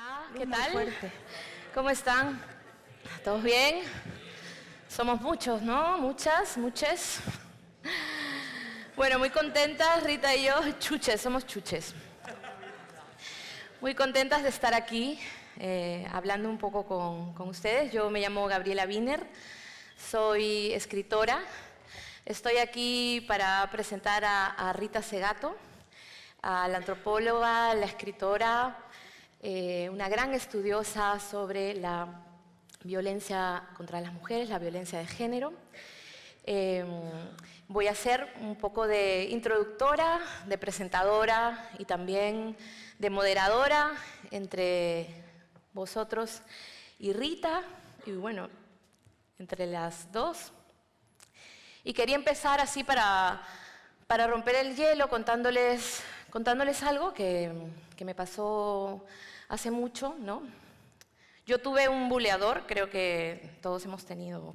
Hola, ¿qué tal? ¿Cómo están? ¿Todos bien? Somos muchos, ¿no? Muchas, muches. Bueno, muy contentas, Rita y yo, chuches, somos chuches. Muy contentas de estar aquí, hablando un poco con ustedes. Yo me llamo Gabriela Wiener, soy escritora. Estoy aquí para presentar a Rita Segato, a la antropóloga, la escritora, una gran estudiosa sobre la violencia contra las mujeres, la violencia de género. Voy a hacer un poco de introductora, de presentadora y también de moderadora entre vosotros y Rita, y bueno, entre las dos. Y quería empezar así para romper el hielo contándoles algo que me pasó hace mucho, ¿no? Yo tuve un buleador, creo que todos hemos tenido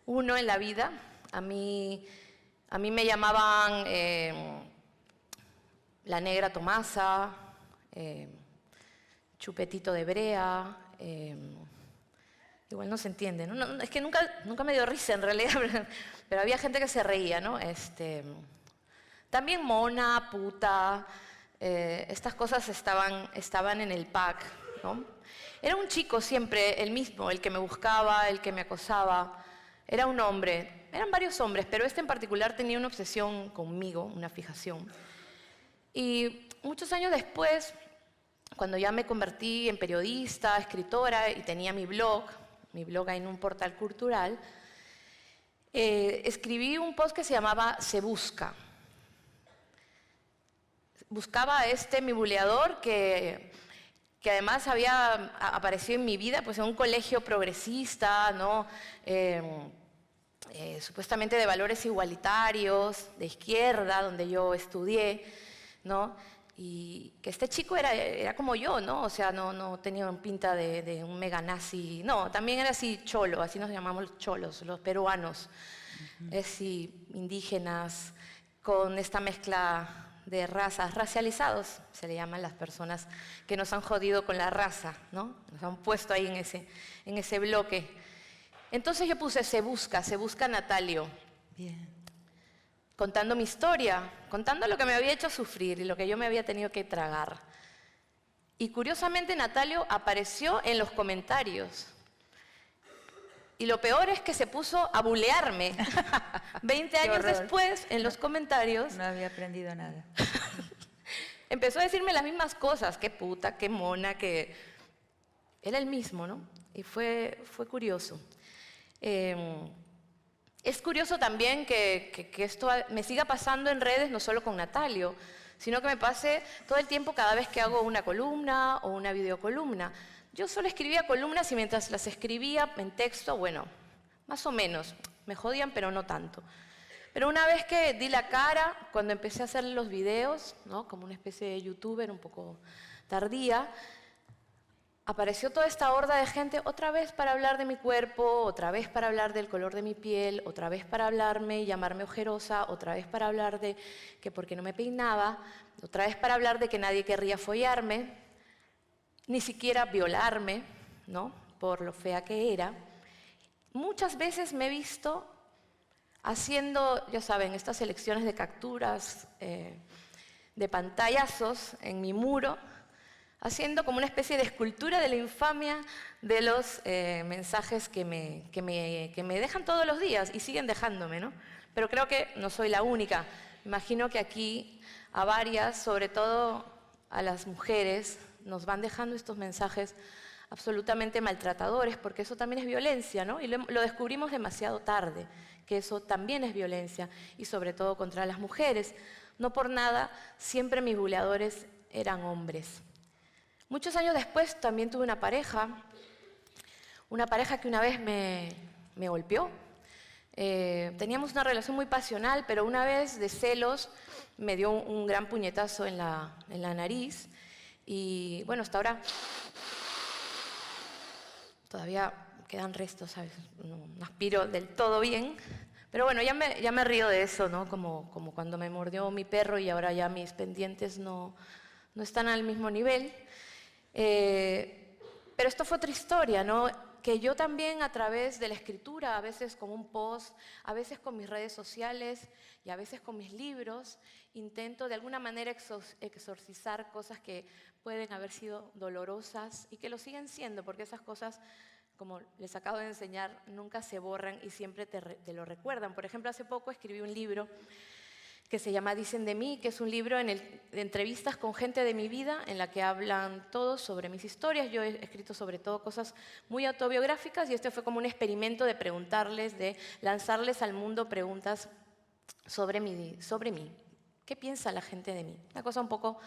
uno en la vida. A mí me llamaban la negra Tomasa, chupetito de brea, igual no se entiende, ¿no? No, es que nunca me dio risa en realidad, pero había gente que se reía, ¿no? También mona, puta, estas cosas estaban en el pack, ¿no? Era un chico siempre el mismo, el que me buscaba, el que me acosaba. Era un hombre, eran varios hombres, pero este en particular tenía una obsesión conmigo, una fijación. Y muchos años después, cuando ya me convertí en periodista, escritora y tenía mi blog en un portal cultural, escribí un post que se llamaba Se Busca. Buscaba a mi buleador que además había aparecido en mi vida pues, en un colegio progresista, ¿no? Supuestamente de valores igualitarios, de izquierda, donde yo estudié, ¿no? Y que este chico era como yo, ¿no? O sea, no tenía pinta de un mega nazi. No, también era así cholo, así nos llamamos los cholos, los peruanos. Así, indígenas, con esta mezcla de razas, racializados, se le llaman las personas que nos han jodido con la raza, ¿no? Nos han puesto ahí en ese bloque. Entonces yo puse Se Busca Natalio. Bien. Contando mi historia, contando lo que me había hecho sufrir y lo que yo me había tenido que tragar. Y curiosamente Natalio apareció en los comentarios. Y lo peor es que se puso a bulearme. 20 años después, en los comentarios... No había aprendido nada. Empezó a decirme las mismas cosas. Qué puta, qué mona, que... Era el mismo, ¿no? Y fue curioso. Es curioso también que esto me siga pasando en redes, no solo con Natalio, sino que me pase todo el tiempo cada vez que hago una columna o una videocolumna. Yo solo escribía columnas y mientras las escribía en texto, bueno, más o menos, me jodían, pero no tanto. Pero una vez que di la cara, cuando empecé a hacer los videos, ¿no? Como una especie de youtuber un poco tardía, apareció toda esta horda de gente otra vez para hablar de mi cuerpo, otra vez para hablar del color de mi piel, otra vez para hablarme y llamarme ojerosa, otra vez para hablar de que por qué no me peinaba, otra vez para hablar de que nadie querría follarme, ni siquiera violarme, ¿no? Por lo fea que era. Muchas veces me he visto haciendo, ya saben, estas selecciones de capturas, de pantallazos en mi muro, haciendo como una especie de escultura de la infamia de los mensajes que me dejan todos los días y siguen dejándome, ¿no? Pero creo que no soy la única. Imagino que aquí a varias, sobre todo a las mujeres, nos van dejando estos mensajes absolutamente maltratadores, porque eso también es violencia, ¿no? Y lo descubrimos demasiado tarde, que eso también es violencia, y sobre todo contra las mujeres. No por nada, siempre mis buleadores eran hombres. Muchos años después también tuve una pareja que una vez me golpeó. Teníamos una relación muy pasional, pero una vez de celos me dio un gran puñetazo en la nariz. Y bueno, hasta ahora todavía quedan restos, ¿sabes? No aspiro del todo bien. Pero bueno, ya me río de eso, ¿no? Como cuando me mordió mi perro y ahora ya mis pendientes no están al mismo nivel. Pero esto fue otra historia, ¿no? Que yo también a través de la escritura, a veces con un post, a veces con mis redes sociales y a veces con mis libros, intento de alguna manera exorcizar cosas que pueden haber sido dolorosas y que lo siguen siendo, porque esas cosas, como les acabo de enseñar, nunca se borran y siempre te lo recuerdan. Por ejemplo, hace poco escribí un libro que se llama Dicen de mí, que es un libro de entrevistas con gente de mi vida en la que hablan todos sobre mis historias. Yo he escrito sobre todo cosas muy autobiográficas y este fue como un experimento de preguntarles, de lanzarles al mundo preguntas sobre mí. ¿Qué piensa la gente de mí? Una cosa un poco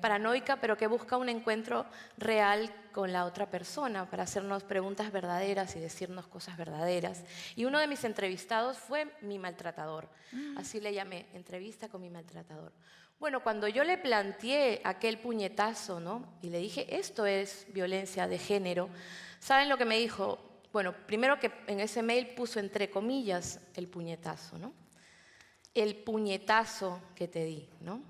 paranoica, pero que busca un encuentro real con la otra persona para hacernos preguntas verdaderas y decirnos cosas verdaderas. Y uno de mis entrevistados fue mi maltratador. Así le llamé, entrevista con mi maltratador. Bueno, cuando yo le planteé aquel puñetazo, ¿no? Y le dije, esto es violencia de género, ¿saben lo que me dijo? Bueno, primero que en ese mail puso entre comillas el puñetazo, ¿no? El puñetazo que te di, ¿no?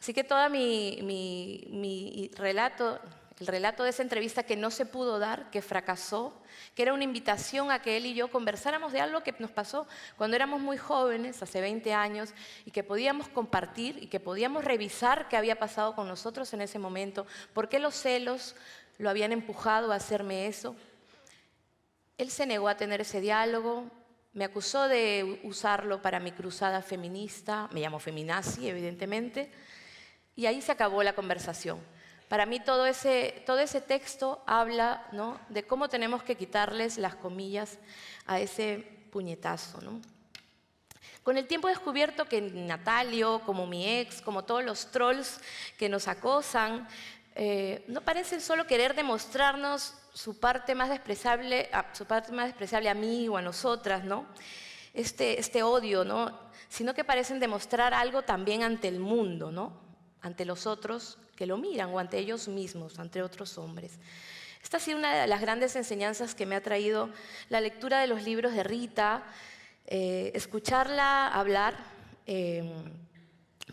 Así que todo mi relato, el relato de esa entrevista que no se pudo dar, que fracasó, que era una invitación a que él y yo conversáramos de algo que nos pasó cuando éramos muy jóvenes, hace 20 años, y que podíamos compartir y que podíamos revisar qué había pasado con nosotros en ese momento, por qué los celos lo habían empujado a hacerme eso. Él se negó a tener ese diálogo, me acusó de usarlo para mi cruzada feminista, me llamo feminazi, evidentemente, y ahí se acabó la conversación. Para mí todo ese texto habla, ¿no?, de cómo tenemos que quitarles las comillas a ese puñetazo, ¿no? Con el tiempo he descubierto que Natalio, como mi ex, como todos los trolls que nos acosan, no parecen solo querer demostrarnos su parte más despreciable a mí o a nosotras, ¿no? Este odio, ¿no? Sino que parecen demostrar algo también ante el mundo, ¿no? Ante los otros que lo miran o ante ellos mismos, ante otros hombres. Esta ha sido una de las grandes enseñanzas que me ha traído la lectura de los libros de Rita, escucharla hablar,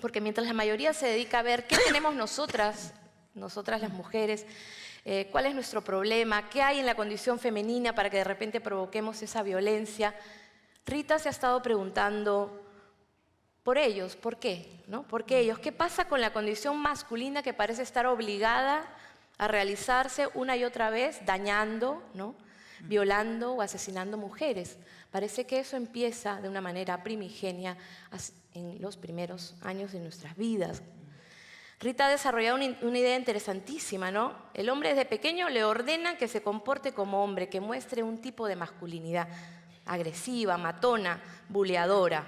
porque mientras la mayoría se dedica a ver qué tenemos nosotras las mujeres, cuál es nuestro problema, qué hay en la condición femenina para que de repente provoquemos esa violencia, Rita se ha estado preguntando por ellos, ¿por qué? ¿No? ¿Por qué ellos? ¿Qué pasa con la condición masculina que parece estar obligada a realizarse una y otra vez, dañando, ¿no?, violando o asesinando mujeres? Parece que eso empieza de una manera primigenia en los primeros años de nuestras vidas. Rita ha desarrollado una idea interesantísima, ¿no? El hombre desde pequeño le ordenan que se comporte como hombre, que muestre un tipo de masculinidad agresiva, matona, buleadora.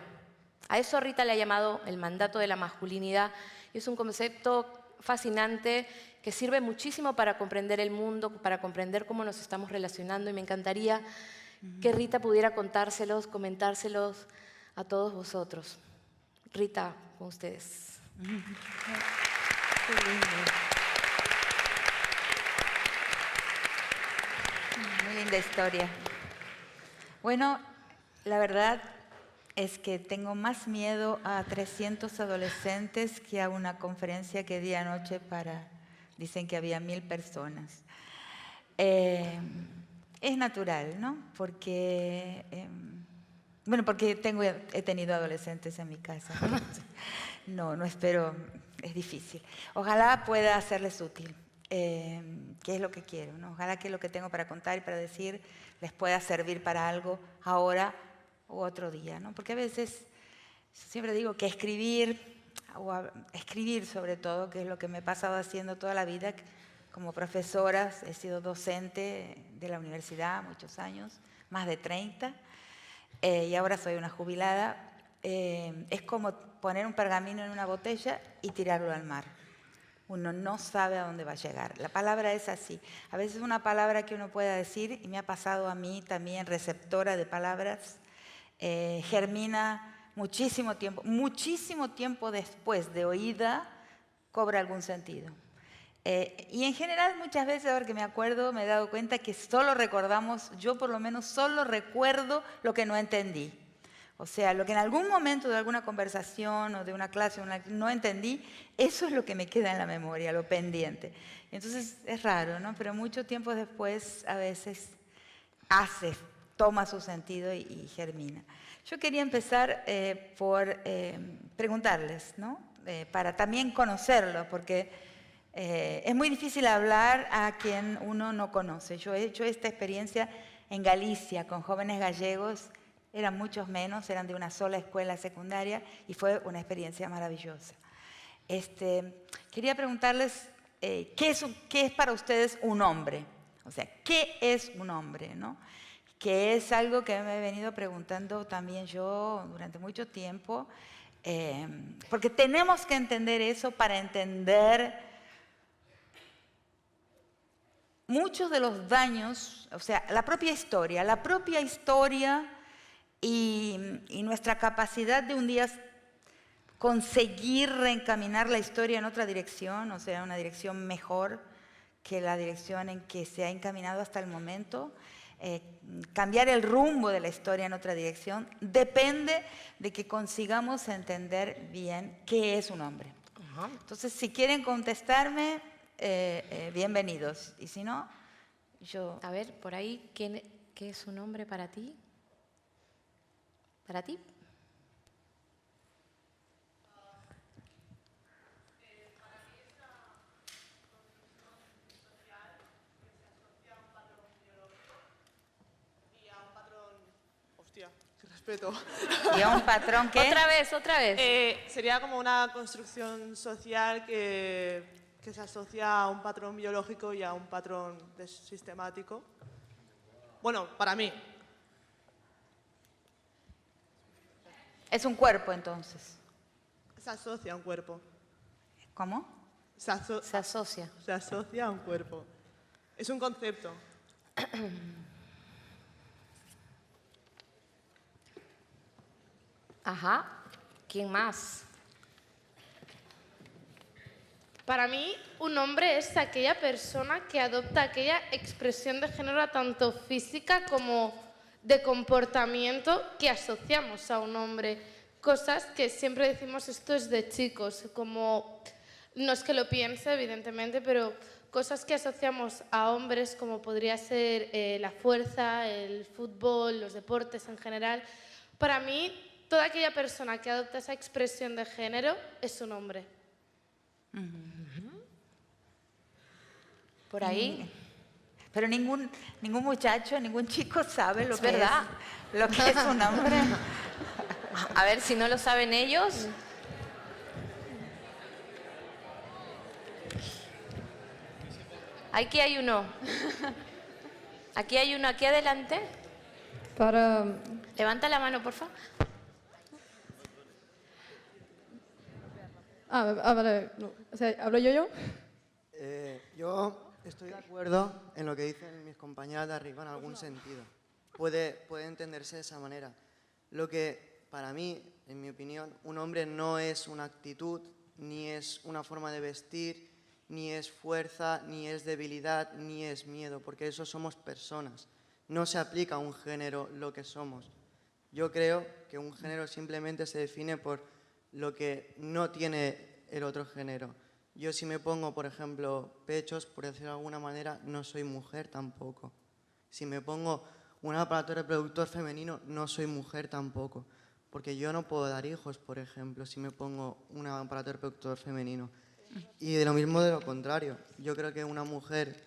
A eso Rita le ha llamado el mandato de la masculinidad y es un concepto fascinante que sirve muchísimo para comprender el mundo, para comprender cómo nos estamos relacionando y me encantaría que Rita pudiera contárselos, comentárselos a todos vosotros. Rita, con ustedes. Qué lindo. Muy linda historia. Bueno, la verdad es que tengo más miedo a 300 adolescentes que a una conferencia que di anoche dicen que había 1000 personas. Es natural, ¿no? Porque, porque he tenido adolescentes en mi casa. No espero, es difícil. Ojalá pueda hacerles útil, que es lo que quiero, ¿no? Ojalá que lo que tengo para contar y para decir les pueda servir para algo ahora u otro día, ¿no? Porque a veces, siempre digo que escribir sobre todo, que es lo que me he pasado haciendo toda la vida, como profesora, he sido docente de la universidad muchos años, más de 30, y ahora soy una jubilada. Es como poner un pergamino en una botella y tirarlo al mar. Uno no sabe a dónde va a llegar. La palabra es así. A veces una palabra que uno pueda decir, y me ha pasado a mí también, receptora de palabras, germina muchísimo tiempo después de oída, cobra algún sentido. Y en general muchas veces, ahora que me acuerdo, me he dado cuenta que solo recordamos, yo por lo menos solo recuerdo lo que no entendí. O sea, lo que en algún momento de alguna conversación o de una clase no entendí, eso es lo que me queda en la memoria, lo pendiente. Entonces es raro, ¿no? Pero mucho tiempo después a veces toma su sentido y germina. Yo quería empezar por preguntarles, ¿no? Para también conocerlo, porque es muy difícil hablar a quien uno no conoce. Yo he hecho esta experiencia en Galicia con jóvenes gallegos, eran muchos menos, eran de una sola escuela secundaria y fue una experiencia maravillosa. Quería preguntarles ¿qué es para ustedes un hombre? O sea, ¿qué es un hombre, no? Que es algo que me he venido preguntando también yo durante mucho tiempo, porque tenemos que entender eso para entender muchos de los daños, o sea, la propia historia y nuestra capacidad de un día conseguir reencaminar la historia en otra dirección, o sea, una dirección mejor que la dirección en que se ha encaminado hasta el momento. Cambiar el rumbo de la historia en otra dirección depende de que consigamos entender bien qué es un hombre. Entonces, si quieren contestarme, bienvenidos. Y si no, yo... A ver, por ahí, ¿qué es un hombre para ti? ¿Para ti? Respeto. ¿Y a un patrón qué? Otra vez. Sería como una construcción social que se asocia a un patrón biológico y a un patrón sistemático. Bueno, para mí. Es un cuerpo, entonces. Se asocia a un cuerpo. ¿Cómo? Se asocia. Se asocia a un cuerpo. Es un concepto. Ajá. ¿Quién más? Para mí, un hombre es aquella persona que adopta aquella expresión de género tanto física como de comportamiento que asociamos a un hombre. Cosas que siempre decimos esto es de chicos, como no es que lo piense, evidentemente, pero cosas que asociamos a hombres como podría ser la fuerza, el fútbol, los deportes en general. Para mí, toda aquella persona que adopta esa expresión de género es un hombre. Por ahí. Pero ningún muchacho, ningún chico sabe lo Es que verdad. lo que es un hombre. A ver, si no lo saben ellos. Aquí hay uno. Aquí hay uno, aquí adelante. Levanta la mano, por favor. Vale. No. O sea, ¿hablo yo? Yo estoy de acuerdo en lo que dicen mis compañeras de arriba en algún sentido. Puede entenderse de esa manera. Lo que, para mí, en mi opinión, un hombre no es una actitud, ni es una forma de vestir, ni es fuerza, ni es debilidad, ni es miedo, porque eso somos personas. No se aplica a un género lo que somos. Yo creo que un género simplemente se define por lo que no tiene el otro género. Yo si me pongo, por ejemplo, pechos, por decirlo de alguna manera, no soy mujer tampoco. Si me pongo un aparato reproductor femenino, no soy mujer tampoco. Porque yo no puedo dar hijos, por ejemplo, si me pongo un aparato reproductor femenino. Y de lo mismo de lo contrario. Yo creo que una mujer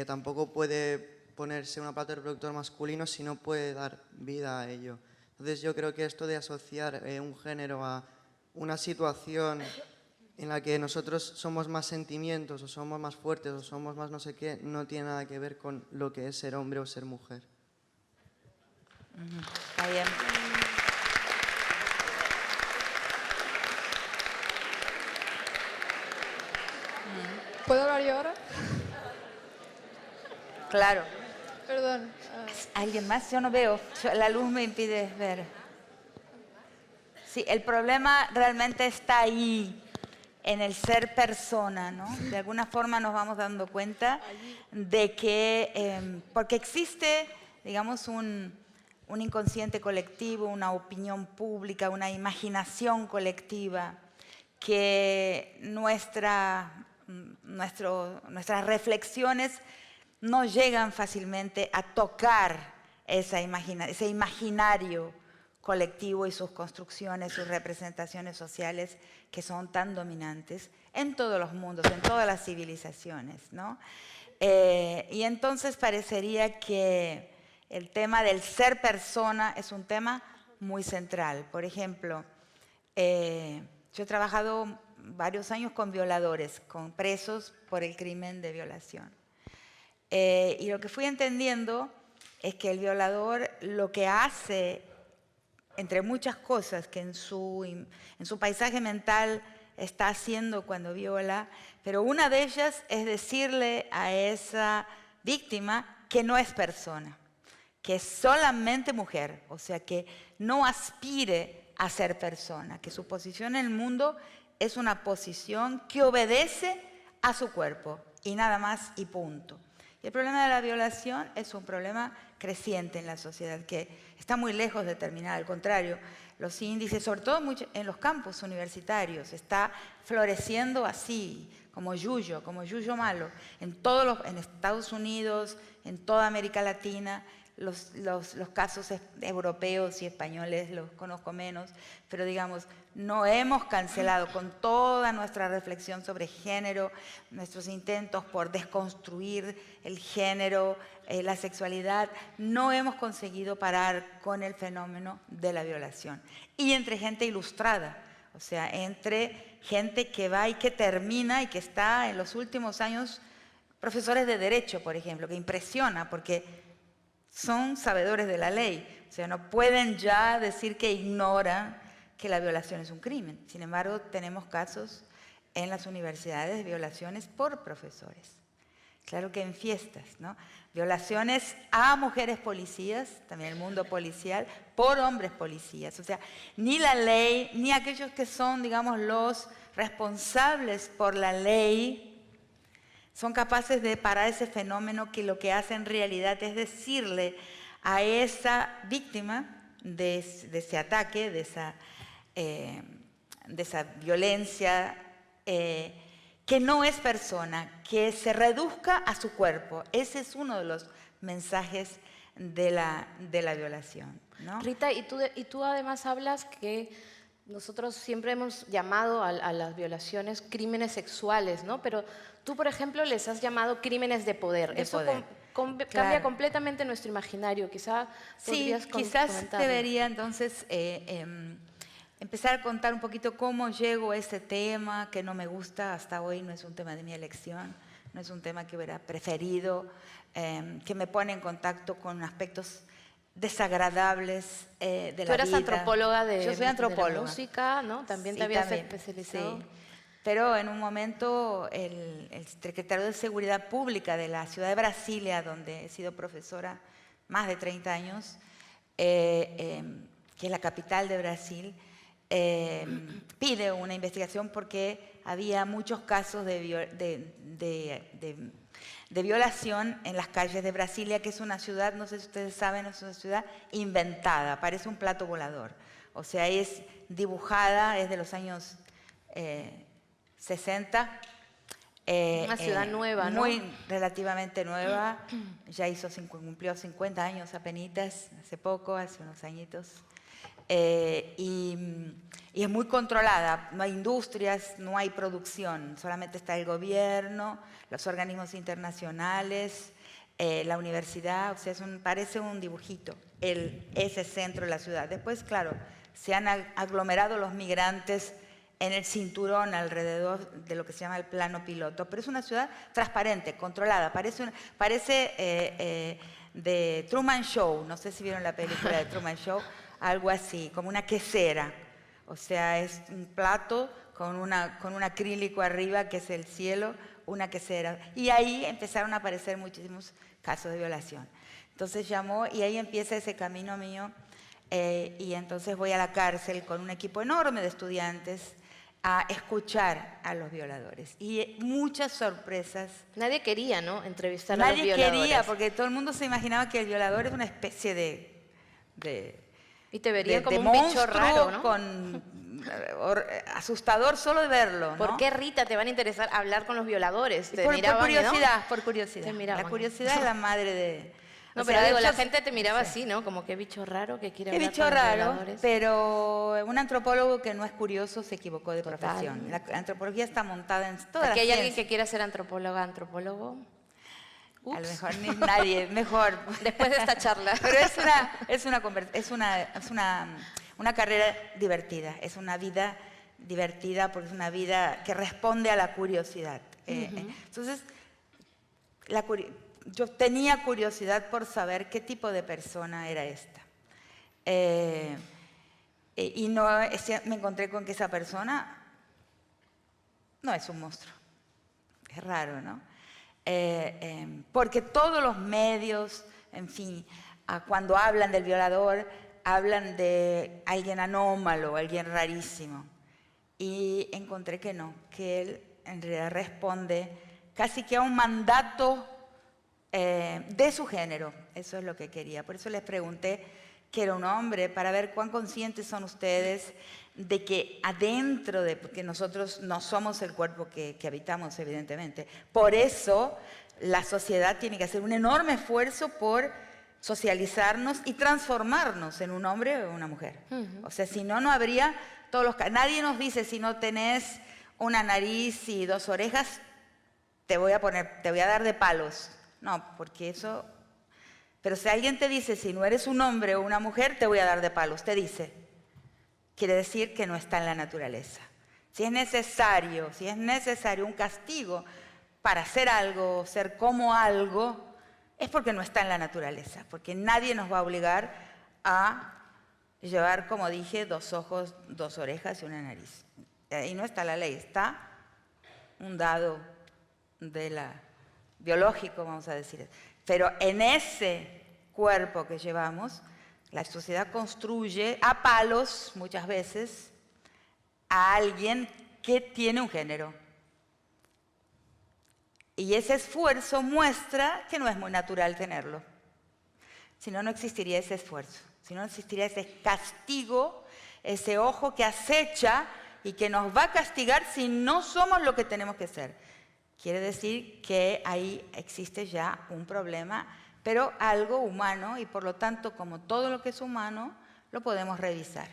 tampoco puede ponerse un aparato reproductor masculino si no puede dar vida a ello. Entonces yo creo que esto de asociar un género a una situación en la que nosotros somos más sentimientos o somos más fuertes o somos más no sé qué, no tiene nada que ver con lo que es ser hombre o ser mujer. Está bien. ¿Puedo hablar yo ahora? Claro. Perdón. ¿Alguien más? Yo no veo. La luz me impide ver. Sí, el problema realmente está ahí, en el ser persona, ¿no? De alguna forma nos vamos dando cuenta de que, porque existe, digamos, un inconsciente colectivo, una opinión pública, una imaginación colectiva, que nuestras reflexiones no llegan fácilmente a tocar ese imaginario colectivo y sus construcciones, sus representaciones sociales que son tan dominantes en todos los mundos, en todas las civilizaciones, ¿no? Y entonces parecería que el tema del ser persona es un tema muy central. Por ejemplo, yo he trabajado varios años con violadores, con presos por el crimen de violación. Y lo que fui entendiendo es que el violador lo que hace, entre muchas cosas que en su paisaje mental está haciendo cuando viola, pero una de ellas es decirle a esa víctima que no es persona, que es solamente mujer, o sea, que no aspire a ser persona, que su posición en el mundo es una posición que obedece a su cuerpo y nada más y punto. Y el problema de la violación es un problema creciente en la sociedad que está muy lejos de terminar, al contrario, los índices, sobre todo en los campus universitarios, está floreciendo así, como yuyo malo, en Estados Unidos, en toda América Latina. Los casos europeos y españoles los conozco menos, pero digamos, no hemos cancelado con toda nuestra reflexión sobre género, nuestros intentos por desconstruir el género, la sexualidad, no hemos conseguido parar con el fenómeno de la violación. Y entre gente ilustrada, o sea, entre gente que va y que termina y que está en los últimos años, profesores de derecho, por ejemplo, que impresiona porque son sabedores de la ley, o sea, no pueden ya decir que ignoran que la violación es un crimen. Sin embargo, tenemos casos en las universidades de violaciones por profesores. Claro que en fiestas, ¿no? Violaciones a mujeres policías, también el mundo policial, por hombres policías. O sea, ni la ley, ni aquellos que son, digamos, los responsables por la ley, son capaces de parar ese fenómeno que lo que hace en realidad es decirle a esa víctima de ese ataque, de esa violencia, que no es persona, que se reduzca a su cuerpo. Ese es uno de los mensajes de la violación, ¿no? Rita, y tú además hablas que nosotros siempre hemos llamado a las violaciones crímenes sexuales, ¿no? Pero tú, por ejemplo, les has llamado crímenes de poder. Eso cambia Claro. completamente nuestro imaginario. Quizás podrías quizás comentarlo. debería entonces empezar a contar un poquito cómo llego a ese tema que no me gusta hasta hoy, no es un tema de mi elección, no es un tema que hubiera preferido, que me pone en contacto con aspectos desagradables de la vida. Tú eras antropóloga Yo soy antropóloga. de la música, ¿no? También Sí, te habías también, especializado. sí. Pero en un momento el secretario de Seguridad Pública de la ciudad de Brasilia, donde he sido profesora más de 30 años, que es la capital de Brasil, pide una investigación porque había muchos casos de violación en las calles de Brasilia, que es una ciudad, no sé si ustedes saben, es una ciudad inventada, parece un plato volador. O sea, es dibujada, es de los años 60. Una ciudad nueva, ¿no? Muy relativamente nueva, ya cumplió 50 años apenitas, hace poco, hace unos añitos. Y es muy controlada, no hay industrias, no hay producción, solamente está el gobierno, los organismos internacionales, la universidad, o sea, parece un dibujito, ese centro de la ciudad. Después, claro, se han aglomerado los migrantes en el cinturón alrededor de lo que se llama el plano piloto, pero es una ciudad transparente, controlada, parece de Truman Show, no sé si vieron la película de Truman Show, algo así, como una quesera, o sea, es un plato con un acrílico arriba que es el cielo, una quesera, y ahí empezaron a aparecer muchísimos casos de violación. Entonces llamó y ahí empieza ese camino mío, y entonces voy a la cárcel con un equipo enorme de estudiantes a escuchar a los violadores. Y muchas sorpresas. Nadie quería, ¿no? Entrevistar a los Nadie violadores. quería, porque todo el mundo se imaginaba que el violador es una especie de Y te verían de como un bicho monstruo raro, ¿no? asustador solo de verlo, ¿no? ¿Por qué, Rita, te van a interesar hablar con los violadores? Te Por miraban, curiosidad, ¿no? por curiosidad. Te miraban. La curiosidad es la madre de... No, o pero sea, digo, la ellos- gente te miraba sí. así, ¿no? Como qué bicho raro que quiere Qué hablar bicho con los raro, violadores. pero un antropólogo que no es curioso se equivocó de Total. profesión. La antropología está montada en toda la Aquí hay alguien ciencia. que quiera ser antropólogo. A lo Ups. mejor ni nadie, mejor. Después de esta charla. Pero es una carrera divertida, es una vida divertida porque es una vida que responde a la curiosidad. Entonces, yo tenía curiosidad por saber qué tipo de persona era esta. Y no, me encontré con que esa persona no es un monstruo. Es raro, ¿no? Porque todos los medios, en fin, cuando hablan del violador, hablan de alguien anómalo, alguien rarísimo. Y encontré que no, que él en realidad responde casi que a un mandato de su género. Eso es lo que quería. Por eso les pregunté que era un hombre, para ver cuán conscientes son ustedes de que adentro de, porque nosotros no somos el cuerpo que habitamos, evidentemente. Por eso la sociedad tiene que hacer un enorme esfuerzo por socializarnos y transformarnos en un hombre o una mujer. O sea, si no, no habría todos los... Nadie nos dice, si no tenés una nariz y 2 orejas, te voy a dar de palos. No, porque eso... Pero si alguien te dice, si no eres un hombre o una mujer, te voy a dar de palos, te dice. Quiere decir que no está en la naturaleza. Si es necesario un castigo para hacer algo, ser como algo, es porque no está en la naturaleza, porque nadie nos va a obligar a llevar, como dije, 2 ojos, 2 orejas y una nariz. Ahí no está la ley, está un dado biológico, vamos a decir. Pero en ese cuerpo que llevamos, la sociedad construye a palos, muchas veces, a alguien que tiene un género. Y ese esfuerzo muestra que no es muy natural tenerlo. Si no, no existiría ese esfuerzo. Si no, no existiría ese castigo, ese ojo que acecha y que nos va a castigar si no somos lo que tenemos que ser. Quiere decir que ahí existe ya un problema, pero algo humano, y por lo tanto, como todo lo que es humano, lo podemos revisar.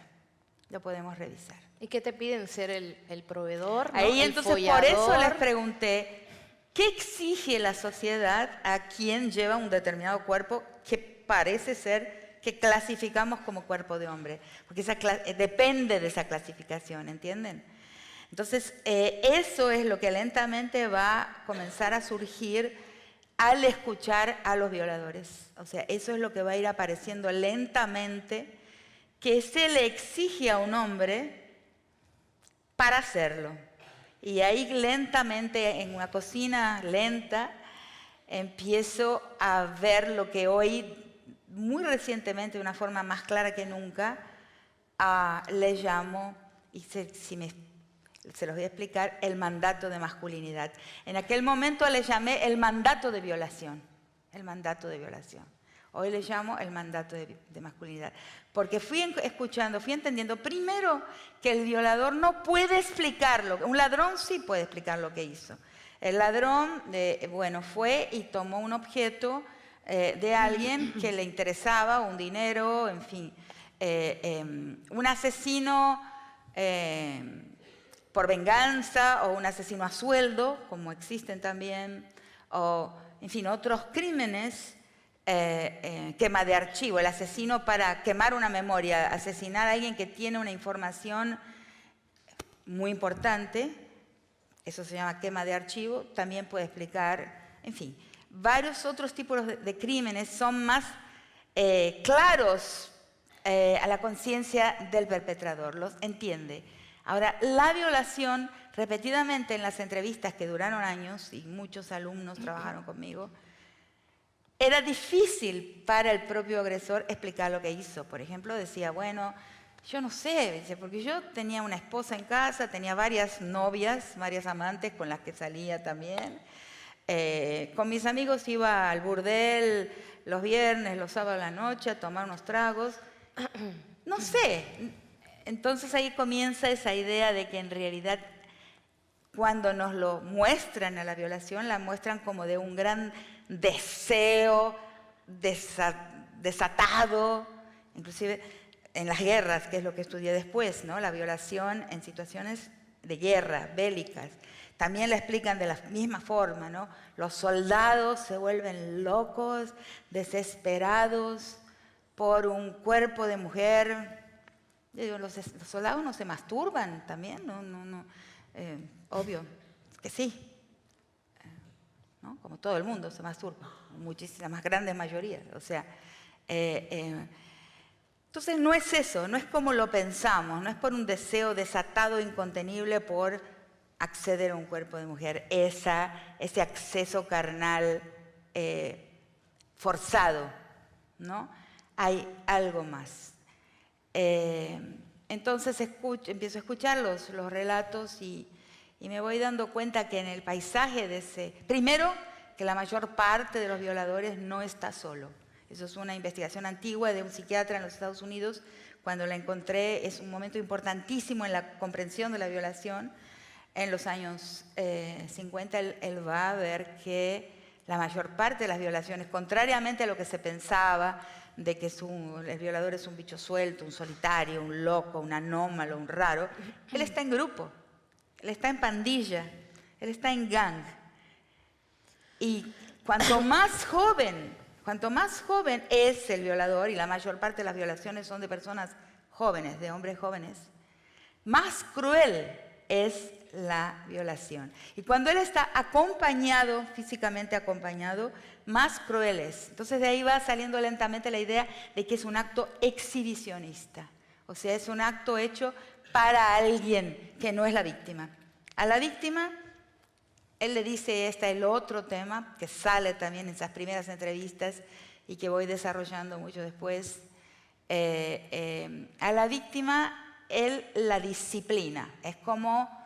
Lo podemos revisar. ¿Y qué te piden? ¿Ser el proveedor? ¿No? Ahí ¿El entonces follador? por eso les pregunté, ¿qué exige la sociedad a quien lleva un determinado cuerpo que parece ser que clasificamos como cuerpo de hombre? Porque depende de esa clasificación, ¿entienden? Entonces, eso es lo que lentamente va a comenzar a surgir al escuchar a los violadores. O sea, eso es lo que va a ir apareciendo lentamente, que se le exige a un hombre para hacerlo. Y ahí lentamente, en una cocina lenta, empiezo a ver lo que hoy, muy recientemente, de una forma más clara que nunca, le llamo, y se los voy a explicar, el mandato de masculinidad. En aquel momento le llamé el mandato de violación. El mandato de violación. Hoy le llamo el mandato de masculinidad. Porque fui entendiendo primero que el violador no puede explicarlo. Un ladrón sí puede explicar lo que hizo. El ladrón, fue y tomó un objeto de alguien que le interesaba, un dinero, en fin. Un asesino por venganza o un asesino a sueldo, como existen también, o, en fin, otros crímenes, quema de archivo, el asesino para quemar una memoria, asesinar a alguien que tiene una información muy importante, eso se llama quema de archivo, también puede explicar, en fin, varios otros tipos de crímenes son más claros a la conciencia del perpetrador, los entiende. Ahora, la violación, repetidamente en las entrevistas que duraron años, y muchos alumnos trabajaron conmigo, era difícil para el propio agresor explicar lo que hizo. Por ejemplo, decía, bueno, yo no sé, porque yo tenía una esposa en casa, tenía varias novias, varias amantes con las que salía también. Con mis amigos iba al burdel los viernes, los sábados a la noche a tomar unos tragos. no sé. Entonces ahí comienza esa idea de que en realidad cuando nos lo muestran a la violación, la muestran como de un gran deseo desatado, inclusive en las guerras, que es lo que estudié después, ¿no? La violación en situaciones de guerra, bélicas. También la explican de la misma forma, ¿no? Los soldados se vuelven locos, desesperados por un cuerpo de mujer. Yo digo, los soldados no se masturban también, no, obvio que sí, ¿no? Como todo el mundo se masturba, muchísimas más grandes mayorías. O sea, entonces no es eso, no es como lo pensamos, no es por un deseo desatado e incontenible por acceder a un cuerpo de mujer, ese acceso carnal forzado, ¿no? Hay algo más. Entonces empiezo a escuchar los relatos y me voy dando cuenta que en el paisaje de ese... Primero, que la mayor parte de los violadores no está solo. Eso es una investigación antigua de un psiquiatra en los Estados Unidos. Cuando la encontré, es un momento importantísimo en la comprensión de la violación. En los años 50 él va a ver que la mayor parte de las violaciones, contrariamente a lo que se pensaba, de que el violador es un bicho suelto, un solitario, un loco, un anómalo, un raro, él está en grupo, él está en pandilla, él está en gang. Y cuanto más joven es el violador, y la mayor parte de las violaciones son de personas jóvenes, de hombres jóvenes, más cruel es la violación. Y cuando él está acompañado, físicamente acompañado, más cruel es. Entonces de ahí va saliendo lentamente la idea de que es un acto exhibicionista. O sea, es un acto hecho para alguien que no es la víctima. A la víctima, él le dice, el otro tema que sale también en esas primeras entrevistas y que voy desarrollando mucho después. A la víctima, él la disciplina. Es como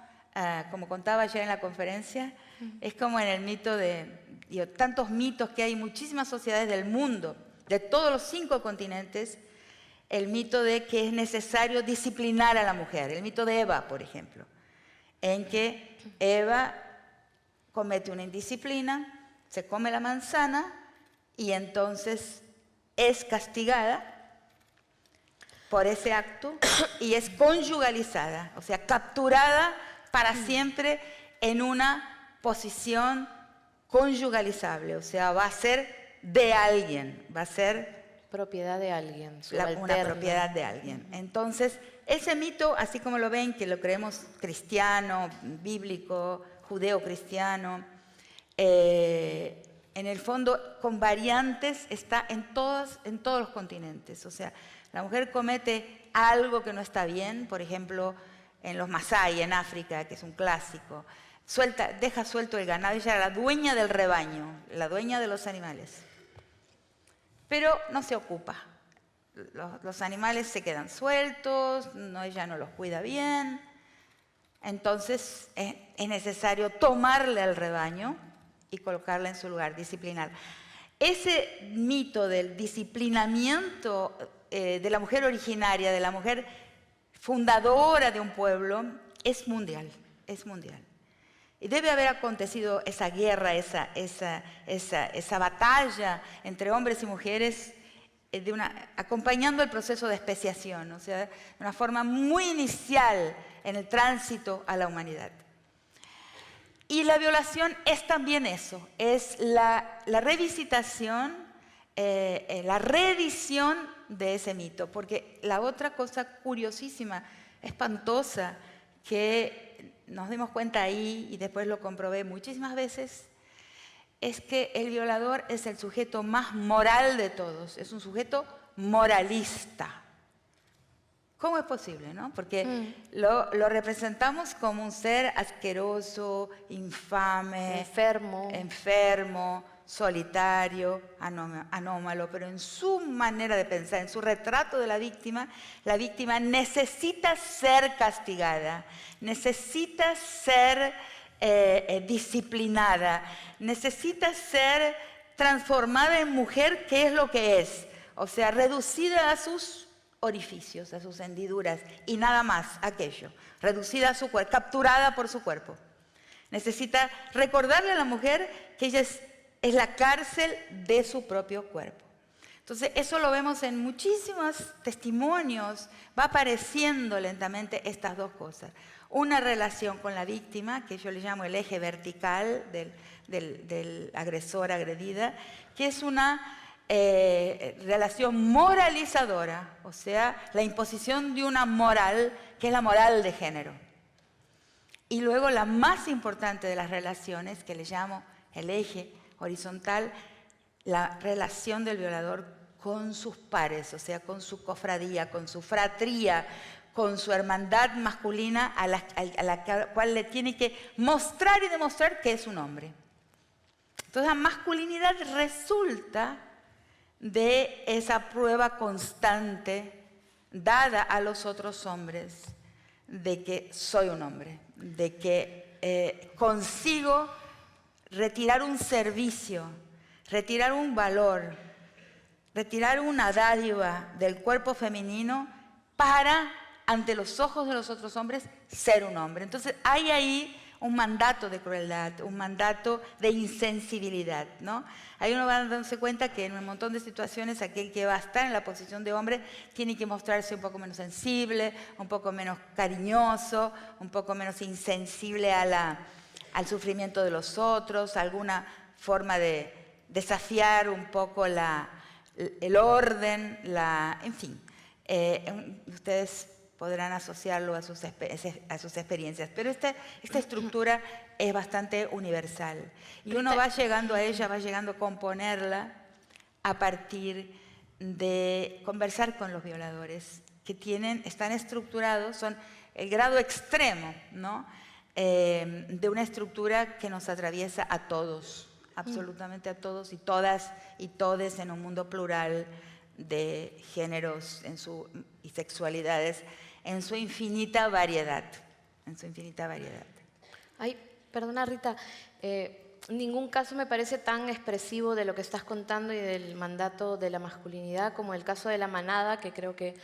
contaba ayer en la conferencia, es como en el mito tantos mitos que hay en muchísimas sociedades del mundo, de todos los 5 continentes, el mito de que es necesario disciplinar a la mujer. El mito de Eva, por ejemplo, en que Eva comete una indisciplina, se come la manzana y entonces es castigada por ese acto y es conyugalizada, o sea, capturada para siempre en una posición conyugalizable, o sea, va a ser de alguien, va a ser Propiedad de alguien, una subalterno. propiedad de alguien. Entonces, ese mito, así como lo ven, que lo creemos cristiano, bíblico, judeo-cristiano, en el fondo, con variantes, está en todos los continentes. O sea, la mujer comete algo que no está bien, por ejemplo, en los Masái, en África, que es un clásico, deja suelto el ganado, ella era la dueña del rebaño, la dueña de los animales. Pero no se ocupa. Los animales se quedan sueltos, ella no los cuida bien. Entonces es necesario tomarle al rebaño y colocarla en su lugar, disciplinar. Ese mito del disciplinamiento de la mujer originaria, de la mujer fundadora de un pueblo, es mundial, es mundial. Y debe haber acontecido esa guerra, esa batalla entre hombres y mujeres, acompañando el proceso de especiación, o sea, de una forma muy inicial en el tránsito a la humanidad. Y la violación es también eso, es la revisitación, la reedición de ese mito, porque la otra cosa curiosísima, espantosa, que nos dimos cuenta ahí y después lo comprobé muchísimas veces, es que el violador es el sujeto más moral de todos, es un sujeto moralista. ¿Cómo es posible, no? Porque lo representamos como un ser asqueroso, infame, enfermo, solitario, anómalo, pero en su manera de pensar, en su retrato de la víctima necesita ser castigada, necesita ser disciplinada, necesita ser transformada en mujer, que es lo que es, o sea, reducida a sus orificios, a sus hendiduras y nada más aquello, reducida a su cuerpo, capturada por su cuerpo. Necesita recordarle a la mujer que ella es la cárcel de su propio cuerpo. Entonces, eso lo vemos en muchísimos testimonios, va apareciendo lentamente estas dos cosas. Una relación con la víctima, que yo le llamo el eje vertical del agresor, agredida, que es una relación moralizadora, o sea, la imposición de una moral, que es la moral de género. Y luego la más importante de las relaciones, que le llamo el eje horizontal, la relación del violador con sus pares, o sea, con su cofradía, con su fratría, con su hermandad masculina a la cual le tiene que mostrar y demostrar que es un hombre. Entonces la masculinidad resulta de esa prueba constante dada a los otros hombres de que soy un hombre, de que consigo retirar un servicio, retirar un valor, retirar una dádiva del cuerpo femenino para, ante los ojos de los otros hombres, ser un hombre. Entonces hay ahí un mandato de crueldad, un mandato de insensibilidad, ¿no? Ahí uno va dándose cuenta que en un montón de situaciones aquel que va a estar en la posición de hombre tiene que mostrarse un poco menos sensible, un poco menos cariñoso, un poco menos insensible al sufrimiento de los otros, alguna forma de desafiar un poco el orden, en fin. Ustedes podrán asociarlo a sus experiencias, pero esta estructura es bastante universal y uno va llegando a ella, va llegando a componerla a partir de conversar con los violadores que están estructurados, son el grado extremo, ¿no? De una estructura que nos atraviesa a todos, absolutamente a todos y todas y todes en un mundo plural de géneros y sexualidades en su infinita variedad, Ay, perdona Rita, ningún caso me parece tan expresivo de lo que estás contando y del mandato de la masculinidad como el caso de La Manada, que creo que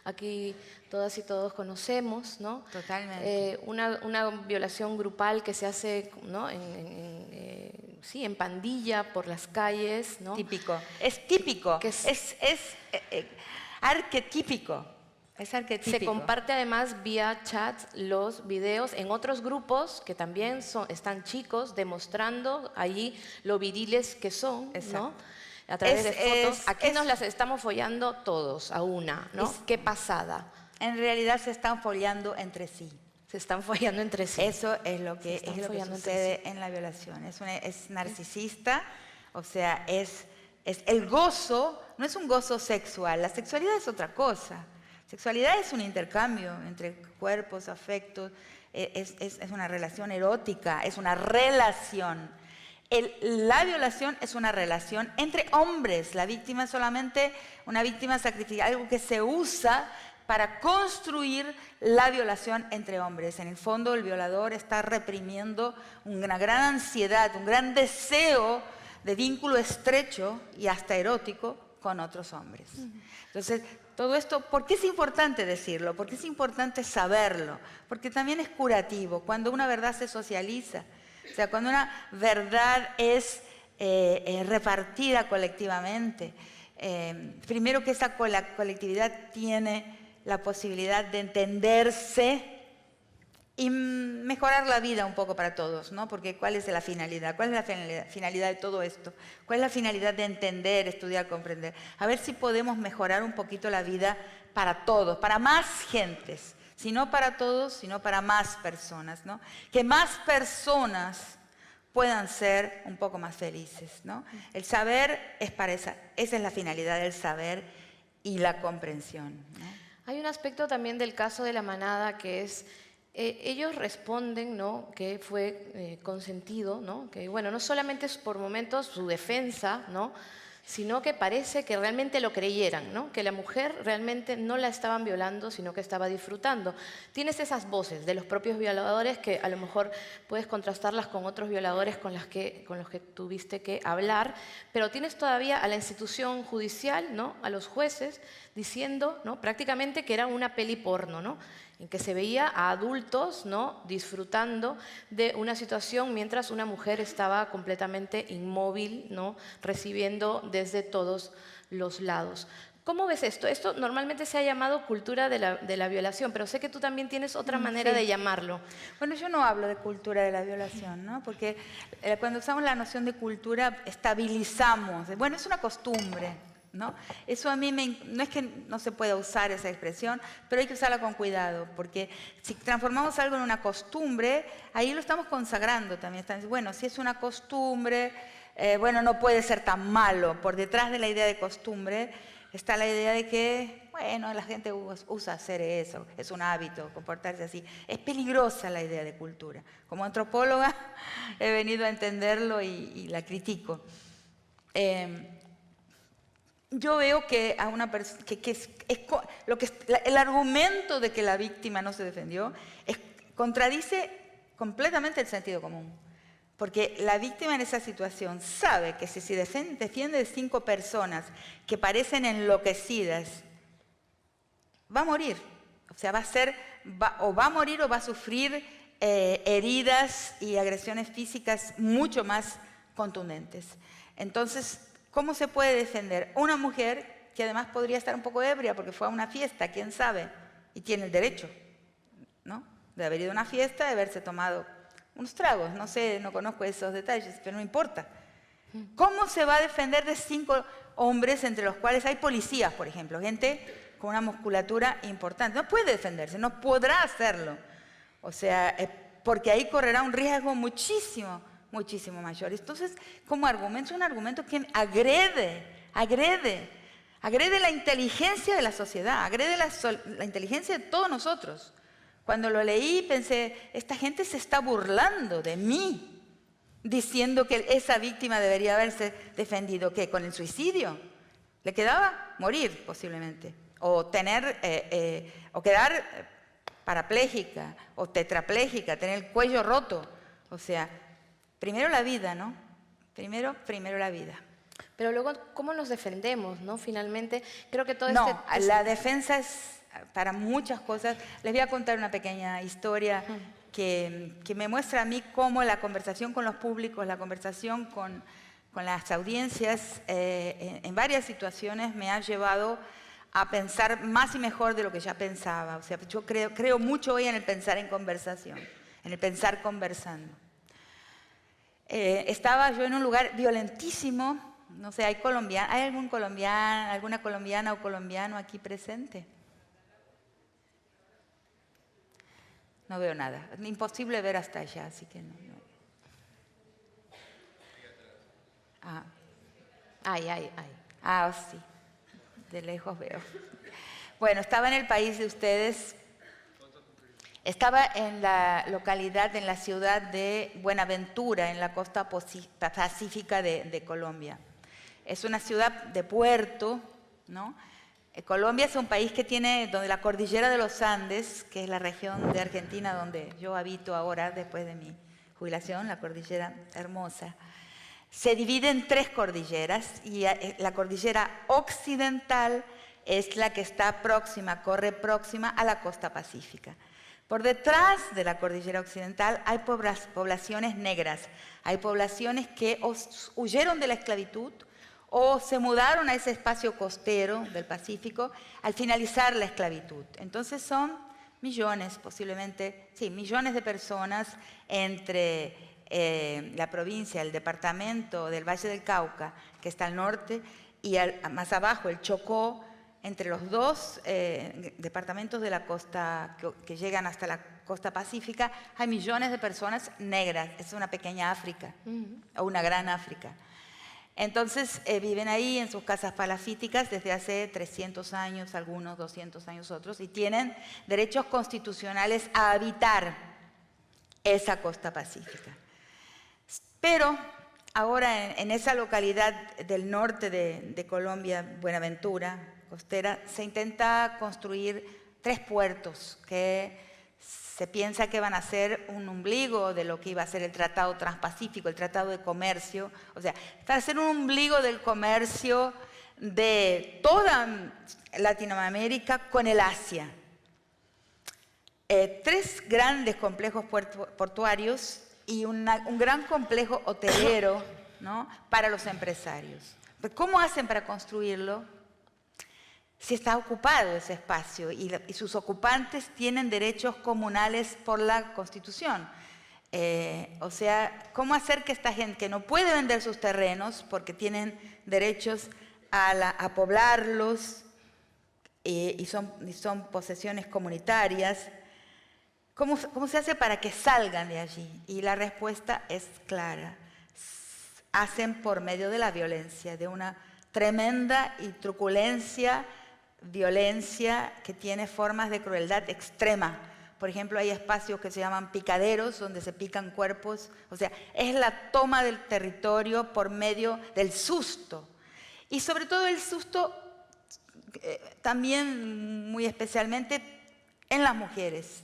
aquí todas y todos conocemos, ¿no? Totalmente. Una violación grupal que se hace, ¿no? Sí, en pandilla, por las calles, ¿no? Típico. Es típico. Que es arquetípico. Es arquetípico. Se comparte además vía chat los videos en otros grupos que también están chicos demostrando allí lo viriles que son, ¿no? A través de fotos. Aquí nos las estamos follando todos a una, ¿no? Qué pasada. En realidad se están follando entre sí. Se están follando entre sí. Eso es lo que sucede en la violación. Es narcisista, o sea, es el gozo, no es un gozo sexual, la sexualidad es otra cosa. Sexualidad es un intercambio entre cuerpos, afectos, es una relación erótica, es una relación. La violación es una relación entre hombres. La víctima es solamente una víctima sacrificada, algo que se usa para construir la violación entre hombres. En el fondo, el violador está reprimiendo una gran ansiedad, un gran deseo de vínculo estrecho y hasta erótico con otros hombres. Entonces, todo esto, ¿por qué es importante decirlo? ¿Por qué es importante saberlo? Porque también es curativo. Cuando una verdad se socializa, o sea, cuando una verdad es repartida colectivamente, primero que esa colectividad tiene la posibilidad de entenderse y mejorar la vida un poco para todos, ¿no? Porque ¿cuál es la finalidad? ¿Cuál es la finalidad de todo esto? ¿Cuál es la finalidad de entender, estudiar, comprender? A ver si podemos mejorar un poquito la vida para todos, para más gentes. Si no para todos, sino para más personas, ¿no? Que más personas puedan ser un poco más felices, ¿no? El saber es para esa es la finalidad del saber y la comprensión, ¿no? Hay un aspecto también del caso de La Manada que es, ellos responden, ¿no? Que fue consentido, ¿no? Que bueno, no solamente es por momentos su defensa, ¿no? sino que parece que realmente lo creyeran, ¿no? Que la mujer realmente no la estaban violando, sino que estaba disfrutando. Tienes esas voces de los propios violadores que a lo mejor puedes contrastarlas con otros violadores con los que tuviste que hablar, pero tienes todavía a la institución judicial, ¿no? A los jueces, diciendo, ¿no? Prácticamente que era una peli porno, ¿no? En que se veía a adultos, ¿no? Disfrutando de una situación mientras una mujer estaba completamente inmóvil, ¿no? Recibiendo desde todos los lados. ¿Cómo ves esto? Esto normalmente se ha llamado cultura de la violación, pero sé que tú también tienes otra manera Sí. de llamarlo. Bueno, yo no hablo de cultura de la violación, ¿no? Porque cuando usamos la noción de cultura, estabilizamos. Bueno, es una costumbre, ¿no? Eso a mí no es que no se pueda usar esa expresión, pero hay que usarla con cuidado, porque si transformamos algo en una costumbre, ahí lo estamos consagrando también. Bueno, si es una costumbre, bueno, no puede ser tan malo. Por detrás de la idea de costumbre está la idea de que, bueno, la gente usa hacer eso, es un hábito, comportarse así. Es peligrosa la idea de cultura. Como antropóloga he venido a entenderlo y la critico. Yo veo que a una persona el argumento de que la víctima no se defendió contradice completamente el sentido común. Porque la víctima en esa situación sabe que si se defiende de 5 personas que parecen enloquecidas, va a morir. O sea, o va a morir o va a sufrir heridas y agresiones físicas mucho más contundentes. Entonces, ¿cómo se puede defender? Una mujer que además podría estar un poco ebria porque fue a una fiesta, quién sabe, y tiene el derecho, ¿no? De haber ido a una fiesta, de haberse tomado unos tragos, no sé, no conozco esos detalles, pero no importa. ¿Cómo se va a defender de 5 hombres entre los cuales hay policías, por ejemplo, gente con una musculatura importante? No puede defenderse, no podrá hacerlo. O sea, porque ahí correrá un riesgo muchísimo mayor. Entonces, como argumento, es un argumento que agrede la inteligencia de la sociedad, agrede la inteligencia de todos nosotros. Cuando lo leí pensé, esta gente se está burlando de mí, diciendo que esa víctima debería haberse defendido. ¿Qué? ¿Con el suicidio? Le quedaba morir posiblemente, o quedar parapléjica o tetrapléjica, tener el cuello roto. O sea, primero la vida, ¿no? Primero la vida. Pero luego, ¿cómo nos defendemos, no? Finalmente, creo que todo la defensa es para muchas cosas. Les voy a contar una pequeña historia que me muestra a mí cómo la conversación con los públicos, la conversación con las audiencias, en varias situaciones me ha llevado a pensar más y mejor de lo que ya pensaba. O sea, yo creo mucho hoy en el pensar en conversación, en el pensar conversando. Estaba yo en un lugar violentísimo, no sé, ¿hay alguna colombiana o colombiano aquí presente? No veo nada, es imposible ver hasta allá, así que no. Sí, de lejos veo. Bueno, estaba en el país de ustedes. Estaba en la localidad, en la ciudad de Buenaventura, en la costa pacífica de Colombia. Es una ciudad de puerto, ¿no? Colombia es un país que tiene, donde la cordillera de los Andes, que es la región de Argentina donde yo habito ahora, después de mi jubilación, la cordillera hermosa, se divide en 3 cordilleras y la cordillera occidental es la que está corre próxima a la costa pacífica. Por detrás de la cordillera occidental hay poblaciones negras, hay poblaciones que huyeron de la esclavitud o se mudaron a ese espacio costero del Pacífico al finalizar la esclavitud. Entonces son millones, posiblemente, sí, millones de personas entre la provincia, el departamento del Valle del Cauca, que está al norte, y más abajo el Chocó, entre los 2 departamentos de la costa que llegan hasta la costa pacífica, hay millones de personas negras. Es una pequeña África, o una gran África. Entonces viven ahí en sus casas palafíticas desde hace 300 años, algunos 200 años otros, y tienen derechos constitucionales a habitar esa costa pacífica. Pero ahora en esa localidad del norte de Colombia, Buenaventura, costera, se intenta construir 3 puertos que se piensa que van a ser un ombligo de lo que iba a ser el Tratado Transpacífico, el Tratado de Comercio. O sea, para ser un ombligo del comercio de toda Latinoamérica con el Asia. 3 grandes complejos portuarios y un gran complejo hotelero, ¿no?, para los empresarios. Pero ¿cómo hacen para construirlo si está ocupado ese espacio y sus ocupantes tienen derechos comunales por la Constitución? O sea, ¿cómo hacer que esta gente que no puede vender sus terrenos porque tienen derechos a poblarlos y son posesiones comunitarias? ¿Cómo se hace para que salgan de allí? Y la respuesta es clara. Hacen por medio de la violencia, de una tremenda y truculencia, violencia que tiene formas de crueldad extrema. Por ejemplo, hay espacios que se llaman picaderos, donde se pican cuerpos. O sea, es la toma del territorio por medio del susto. Y sobre todo el susto, también muy especialmente en las mujeres.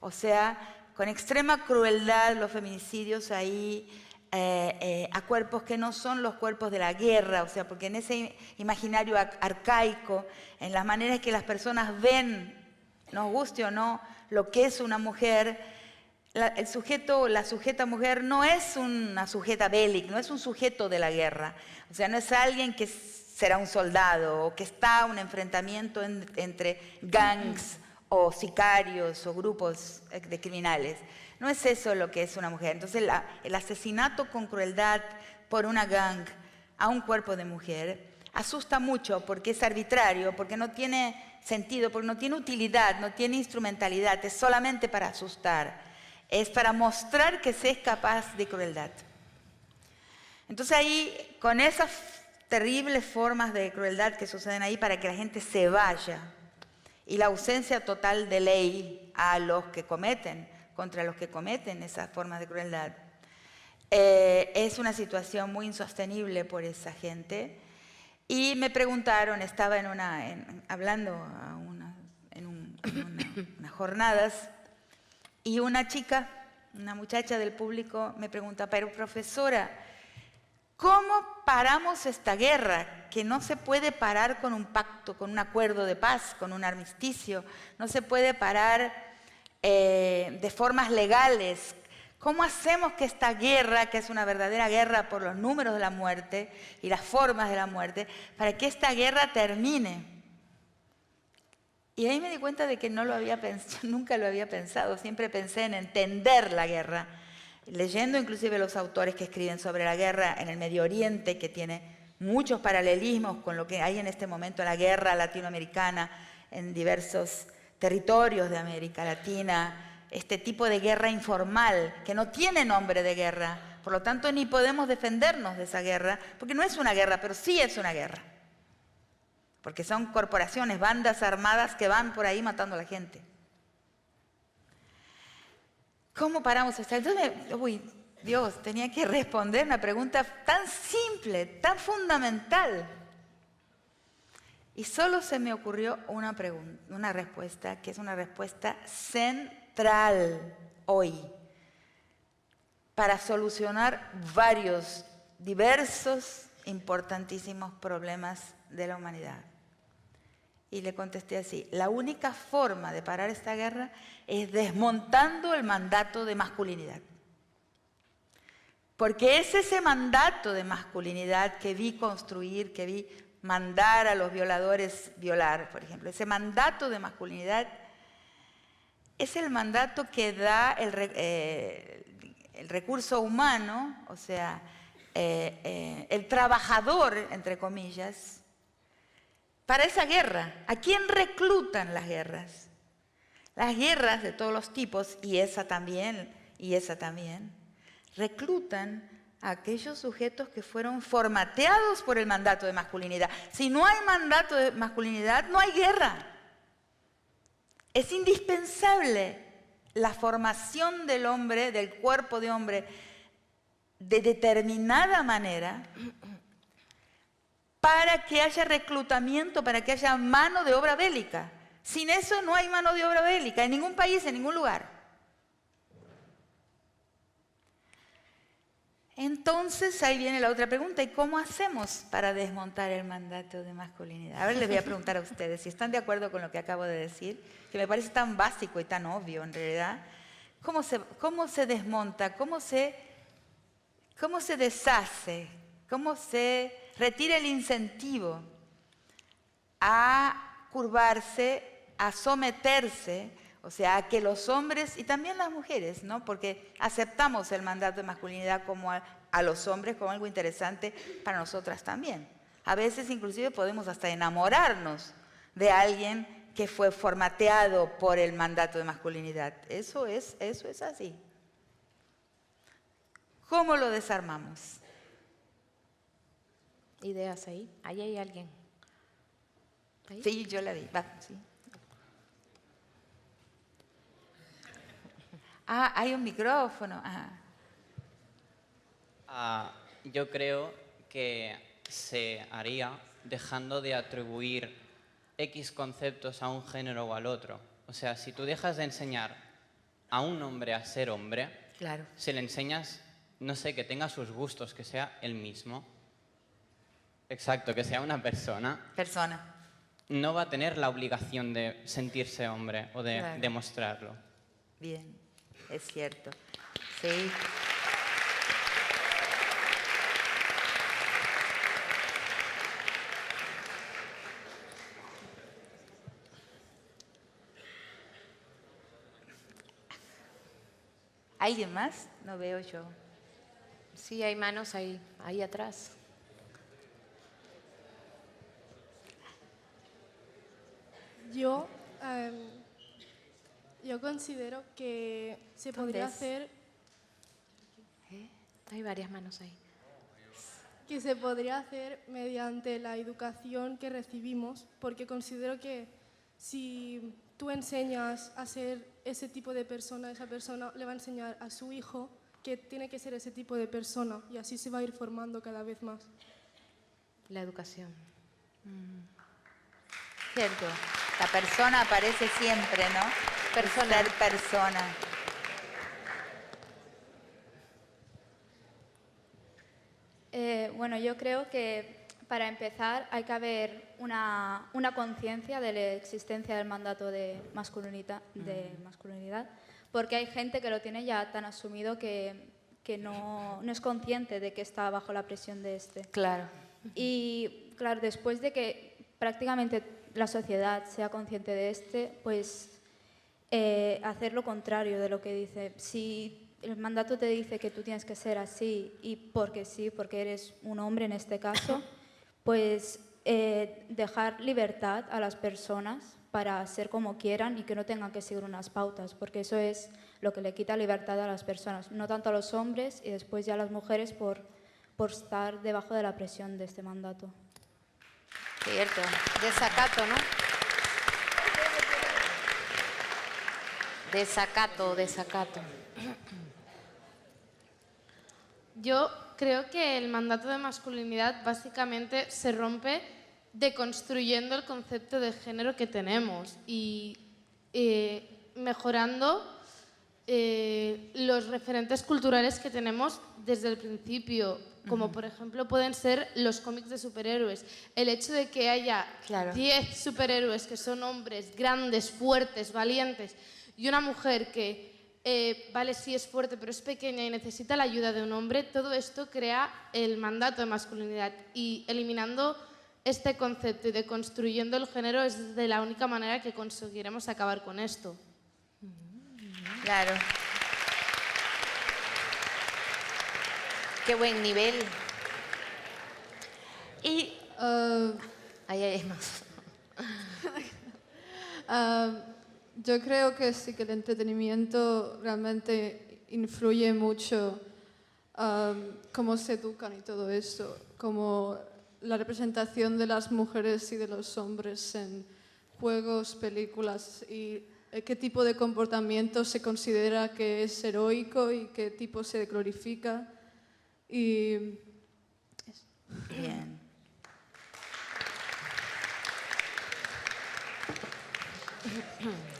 O sea, con extrema crueldad los feminicidios ahí a cuerpos que no son los cuerpos de la guerra, o sea, porque en ese imaginario arcaico, en las maneras que las personas ven, nos guste o no, lo que es una mujer, el sujeto o la sujeta mujer no es una sujeta bélica, no es un sujeto de la guerra, o sea, no es alguien que será un soldado o que está en un enfrentamiento entre gangs o sicarios o grupos de criminales. No es eso lo que es una mujer. Entonces el asesinato con crueldad por una gang a un cuerpo de mujer asusta mucho porque es arbitrario, porque no tiene sentido, porque no tiene utilidad, no tiene instrumentalidad, es solamente para asustar, es para mostrar que se es capaz de crueldad. Entonces ahí, con esas terribles formas de crueldad que suceden ahí para que la gente se vaya, y la ausencia total de ley a los que cometen, contra los que cometen esas formas de crueldad, es una situación muy insostenible por esa gente. Y me preguntaron, estaba hablando en unas jornadas, y una chica, una muchacha del público, me pregunta, pero profesora, ¿cómo paramos esta guerra? Que no se puede parar con un pacto, con un acuerdo de paz, con un armisticio, no se puede parar de formas legales. ¿Cómo hacemos que esta guerra, que es una verdadera guerra por los números de la muerte y las formas de la muerte, para que esta guerra termine? Y ahí me di cuenta de que no lo había pensado, nunca lo había pensado, siempre pensé en entender la guerra, leyendo inclusive los autores que escriben sobre la guerra en el Medio Oriente, que tiene muchos paralelismos con lo que hay en este momento en la guerra latinoamericana en diversos territorios de América Latina, este tipo de guerra informal que no tiene nombre de guerra, por lo tanto ni podemos defendernos de esa guerra, porque no es una guerra, pero sí es una guerra, porque son corporaciones, bandas armadas que van por ahí matando a la gente. ¿Cómo paramos esto? Entonces, Dios, tenía que responder una pregunta tan simple, tan fundamental. Y solo se me ocurrió una respuesta, que es una respuesta central hoy, para solucionar varios, diversos, importantísimos problemas de la humanidad. Y le contesté así, la única forma de parar esta guerra es desmontando el mandato de masculinidad. Porque es ese mandato de masculinidad que vi construir, que vi mandar a los violadores violar, por ejemplo. Ese mandato de masculinidad es el mandato que da el recurso humano, o sea, el trabajador, entre comillas, para esa guerra. ¿A quién reclutan las guerras? Las guerras de todos los tipos, y esa también, reclutan a aquellos sujetos que fueron formateados por el mandato de masculinidad. Si no hay mandato de masculinidad, no hay guerra. Es indispensable la formación del hombre, del cuerpo de hombre, de determinada manera para que haya reclutamiento, para que haya mano de obra bélica. Sin eso no hay mano de obra bélica en ningún país, en ningún lugar. Entonces, ahí viene la otra pregunta, ¿y cómo hacemos para desmontar el mandato de masculinidad? A ver, les voy a preguntar a ustedes si están de acuerdo con lo que acabo de decir, que me parece tan básico y tan obvio en realidad. ¿Cómo se desmonta? ¿Cómo se deshace? ¿Cómo se retira el incentivo a curvarse, a someterse, o sea, a que los hombres y también las mujeres, ¿no? Porque aceptamos el mandato de masculinidad como a los hombres como algo interesante para nosotras también. A veces inclusive podemos hasta enamorarnos de alguien que fue formateado por el mandato de masculinidad. Eso es así. ¿Cómo lo desarmamos? Ideas ahí. Ahí hay alguien. ¿Ahí? Sí, yo la vi. Va, sí. Ah, hay un micrófono. Yo creo que se haría dejando de atribuir X conceptos a un género o al otro. O sea, si tú dejas de enseñar a un hombre a ser hombre, Claro. si le enseñas, no sé, que tenga sus gustos, que sea él mismo. Exacto, que sea una persona. No va a tener la obligación de sentirse hombre o de Claro. demostrarlo. Bien, es cierto. Sí. ¿Alguien más? No veo yo. Sí, hay manos ahí atrás. Yo considero que se ¿Dónde podría es? hacer, Hay varias manos ahí. que se podría hacer mediante la educación que recibimos, porque considero que si tú enseñas a ser ese tipo de persona, esa persona le va a enseñar a su hijo que tiene que ser ese tipo de persona y así se va a ir formando cada vez más. La educación. Cierto. La persona aparece siempre, ¿no? Ser persona. Bueno, yo creo que para empezar hay que haber una conciencia de la existencia del mandato de masculinidad, porque hay gente que lo tiene ya tan asumido que no es consciente de que está bajo la presión de este. Claro. Y claro, después de que prácticamente la sociedad sea consciente de este, pues hacer lo contrario de lo que dice. Si el mandato te dice que tú tienes que ser así y porque sí, porque eres un hombre en este caso, pues dejar libertad a las personas para ser como quieran y que no tengan que seguir unas pautas, porque eso es lo que le quita libertad a las personas, no tanto a los hombres y después ya a las mujeres por estar debajo de la presión de este mandato. Cierto. Desacato, ¿no? Desacato. Yo creo que el mandato de masculinidad básicamente se rompe deconstruyendo el concepto de género que tenemos y mejorando los referentes culturales que tenemos desde el principio, como por ejemplo pueden ser los cómics de superhéroes. El hecho de que haya 10 superhéroes que son hombres grandes, fuertes, valientes y una mujer que vale, sí es fuerte, pero es pequeña y necesita la ayuda de un hombre, todo esto crea el mandato de masculinidad. Y eliminando este concepto y deconstruyendo el género es de la única manera que conseguiremos acabar con esto. Claro. Qué buen nivel. Y Ahí hay más. Yo creo que sí que el entretenimiento realmente influye mucho cómo se educan y todo eso, como la representación de las mujeres y de los hombres en juegos, películas y qué tipo de comportamiento se considera que es heroico y qué tipo se glorifica. Y eso. Bien.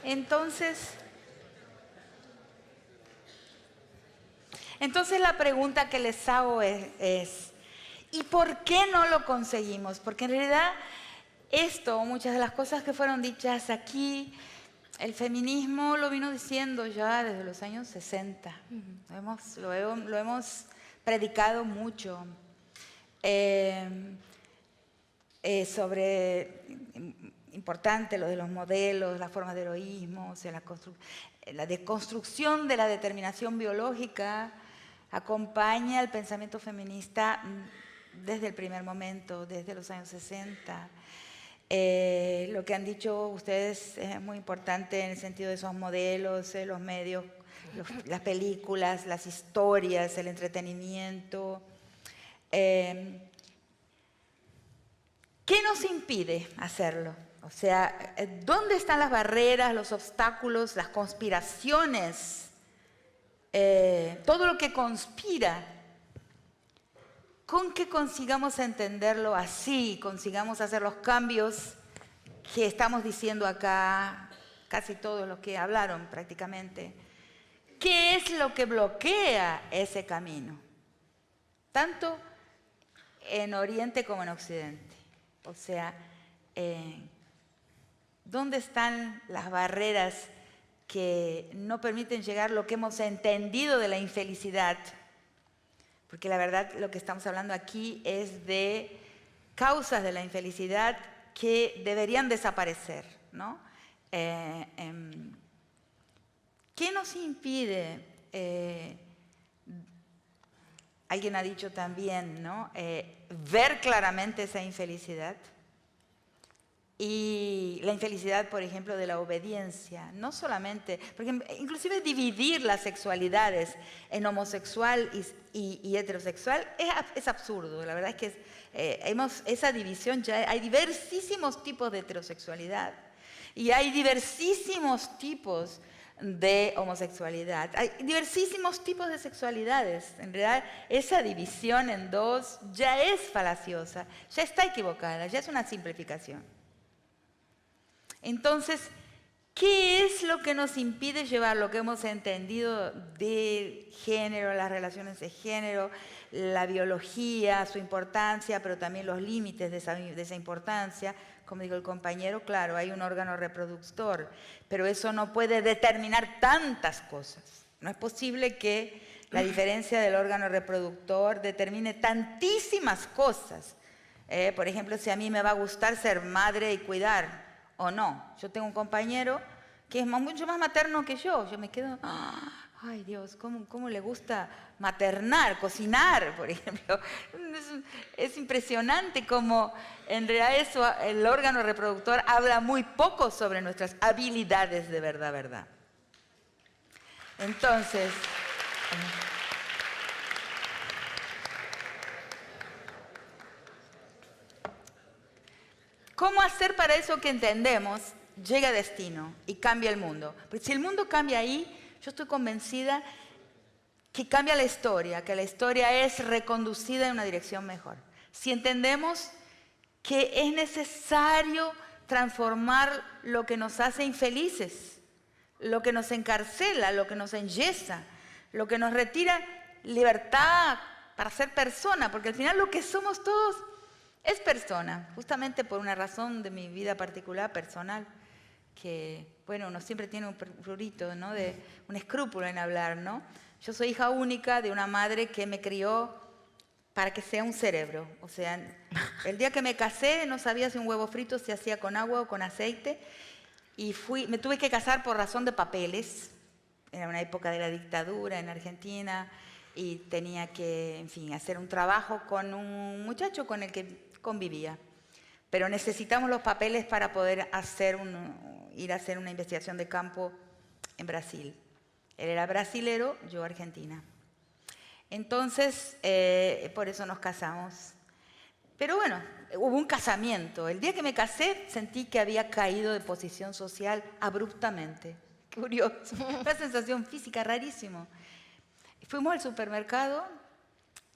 Entonces la pregunta que les hago es, ¿y por qué no lo conseguimos? Porque en realidad muchas de las cosas que fueron dichas aquí, el feminismo lo vino diciendo ya desde los años 60. Lo hemos predicado mucho sobre importante lo de los modelos, las formas de heroísmo, o sea, la deconstrucción de la determinación biológica acompaña el pensamiento feminista desde el primer momento, desde los años 60. Lo que han dicho ustedes es muy importante en el sentido de esos modelos, los medios, las películas, las historias, el entretenimiento. ¿Qué nos impide hacerlo? O sea, ¿dónde están las barreras, los obstáculos, las conspiraciones? Todo lo que conspira con que consigamos entenderlo así, consigamos hacer los cambios que estamos diciendo acá, casi todos los que hablaron prácticamente. ¿Qué es lo que bloquea ese camino? Tanto en Oriente como en Occidente. O sea, ¿dónde están las barreras que no permiten llegar a lo que hemos entendido de la infelicidad? Porque la verdad lo que estamos hablando aquí es de causas de la infelicidad que deberían desaparecer, ¿no? ¿Qué nos impide? Alguien ha dicho también, ¿no? Ver claramente esa infelicidad. Y la infelicidad, por ejemplo, de la obediencia, no solamente, porque inclusive dividir las sexualidades en homosexual y heterosexual es absurdo. La verdad es que esa división ya hay diversísimos tipos de heterosexualidad y hay diversísimos tipos de homosexualidad, hay diversísimos tipos de sexualidades. En realidad, esa división en dos ya es falaciosa, ya está equivocada, ya es una simplificación. Entonces, ¿qué es lo que nos impide llevar lo que hemos entendido del género, las relaciones de género, la biología, su importancia, pero también los límites de esa importancia? Como dijo el compañero, claro, hay un órgano reproductor, pero eso no puede determinar tantas cosas. No es posible que la diferencia del órgano reproductor determine tantísimas cosas. Por ejemplo, si a mí me va a gustar ser madre y cuidar, o no. Yo tengo un compañero que es mucho más materno que yo. Yo me quedo, ay Dios, ¿cómo le gusta maternar, cocinar, por ejemplo? Es impresionante cómo en realidad el órgano reproductor habla muy poco sobre nuestras habilidades de verdad. Entonces, ¿cómo hacer para eso que entendemos llegue a destino y cambie el mundo? Porque si el mundo cambia ahí, yo estoy convencida que cambia la historia, que la historia es reconducida en una dirección mejor. Si entendemos que es necesario transformar lo que nos hace infelices, lo que nos encarcela, lo que nos enyesa, lo que nos retira libertad para ser persona, porque al final lo que somos todos es persona, justamente por una razón de mi vida particular, personal, que, bueno, uno siempre tiene un prurito, ¿no? Un escrúpulo en hablar, ¿no? Yo soy hija única de una madre que me crió para que sea un cerebro. O sea, el día que me casé no sabía si un huevo frito se hacía con agua o con aceite, y me tuve que casar por razón de papeles. Era una época de la dictadura en Argentina y tenía que, en fin, hacer un trabajo con un muchacho con el que convivía, pero necesitamos los papeles para poder ir a hacer una investigación de campo en Brasil. Él era brasilero, yo argentina. Entonces, por eso nos casamos. Pero bueno, hubo un casamiento. El día que me casé sentí que había caído de posición social abruptamente. Curioso, una sensación física rarísimo. Fuimos al supermercado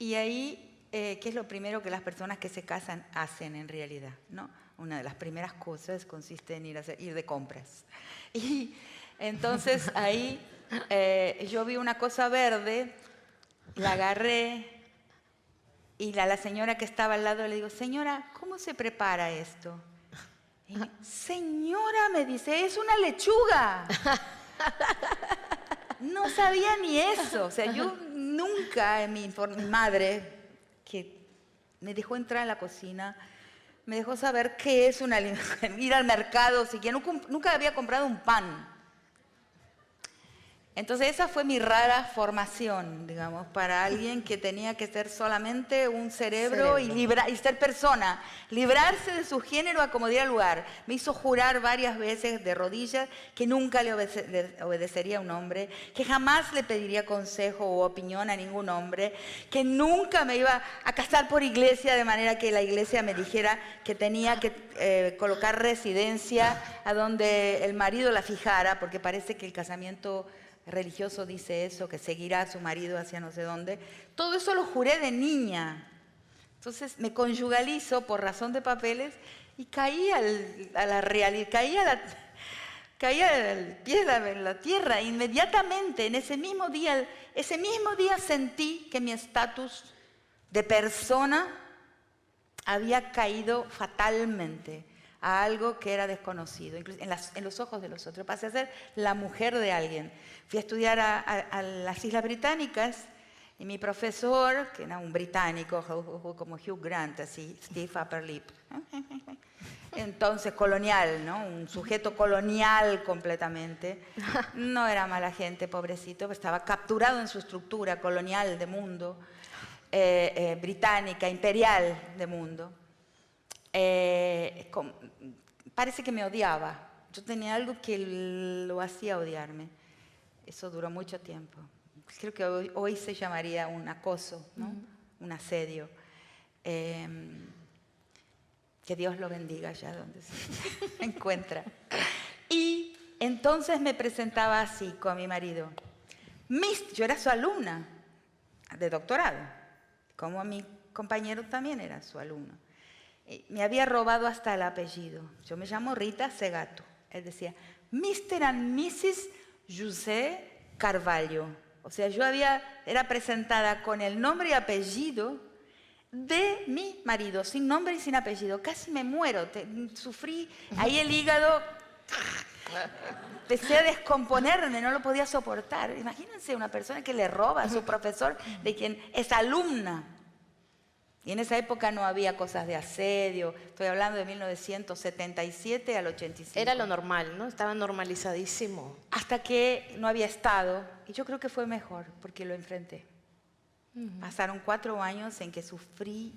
Y ahí, ¿qué es lo primero que las personas que se casan hacen en realidad, ¿no? Una de las primeras cosas consiste en ir de compras. Y entonces ahí yo vi una cosa verde, la agarré y la señora que estaba al lado le digo, señora, ¿cómo se prepara esto? Y, señora, me dice, es una lechuga. No sabía ni eso. O sea, yo nunca, mi madre, que me dejó entrar en la cocina, me dejó saber qué es ir al mercado, siquiera nunca había comprado un pan. Entonces esa fue mi rara formación, digamos, para alguien que tenía que ser solamente un cerebro. Y ser persona, librarse de su género a como diera lugar. Me hizo jurar varias veces de rodillas que nunca le obedecería a un hombre, que jamás le pediría consejo o opinión a ningún hombre, que nunca me iba a casar por iglesia de manera que la iglesia me dijera que tenía que colocar residencia a donde el marido la fijara, porque parece que el casamiento religioso dice eso, que seguirá a su marido hacia no sé dónde. Todo eso lo juré de niña. Entonces me conyugalizo por razón de papeles y caí a la realidad, caí al pie de la tierra. Inmediatamente, en ese mismo día sentí que mi estatus de persona había caído fatalmente a algo que era desconocido, incluso en los ojos de los otros. Pasé a ser la mujer de alguien. Fui a estudiar a las Islas Británicas y mi profesor, que era un británico como Hugh Grant, así, stiff upper lip, entonces colonial, ¿no? Un sujeto colonial completamente. No era mala gente, pobrecito, estaba capturado en su estructura colonial de mundo, británica, imperial de mundo. Parece que me odiaba. Yo tenía algo que lo hacía odiarme. Eso duró mucho tiempo. Creo que hoy se llamaría un acoso, ¿no? Un asedio. Que Dios lo bendiga allá donde se encuentra. Y entonces me presentaba así con mi marido. Yo era su alumna de doctorado, como mi compañero también era su alumno. Me había robado hasta el apellido. Yo me llamo Rita Segato. Él decía, Mr. and Mrs. José Carvalho. O sea, era presentada con el nombre y apellido de mi marido, sin nombre y sin apellido. Casi me muero, sufrí ahí el hígado. Empecé a descomponerme, no lo podía soportar. Imagínense una persona que le roba a su profesor, de quien es alumna. Y en esa época no había cosas de asedio. Estoy hablando de 1977 al 85. Era lo normal, ¿no? Estaba normalizadísimo. Hasta que no había estado. Y yo creo que fue mejor, porque lo enfrenté. Pasaron 4 años en que sufrí.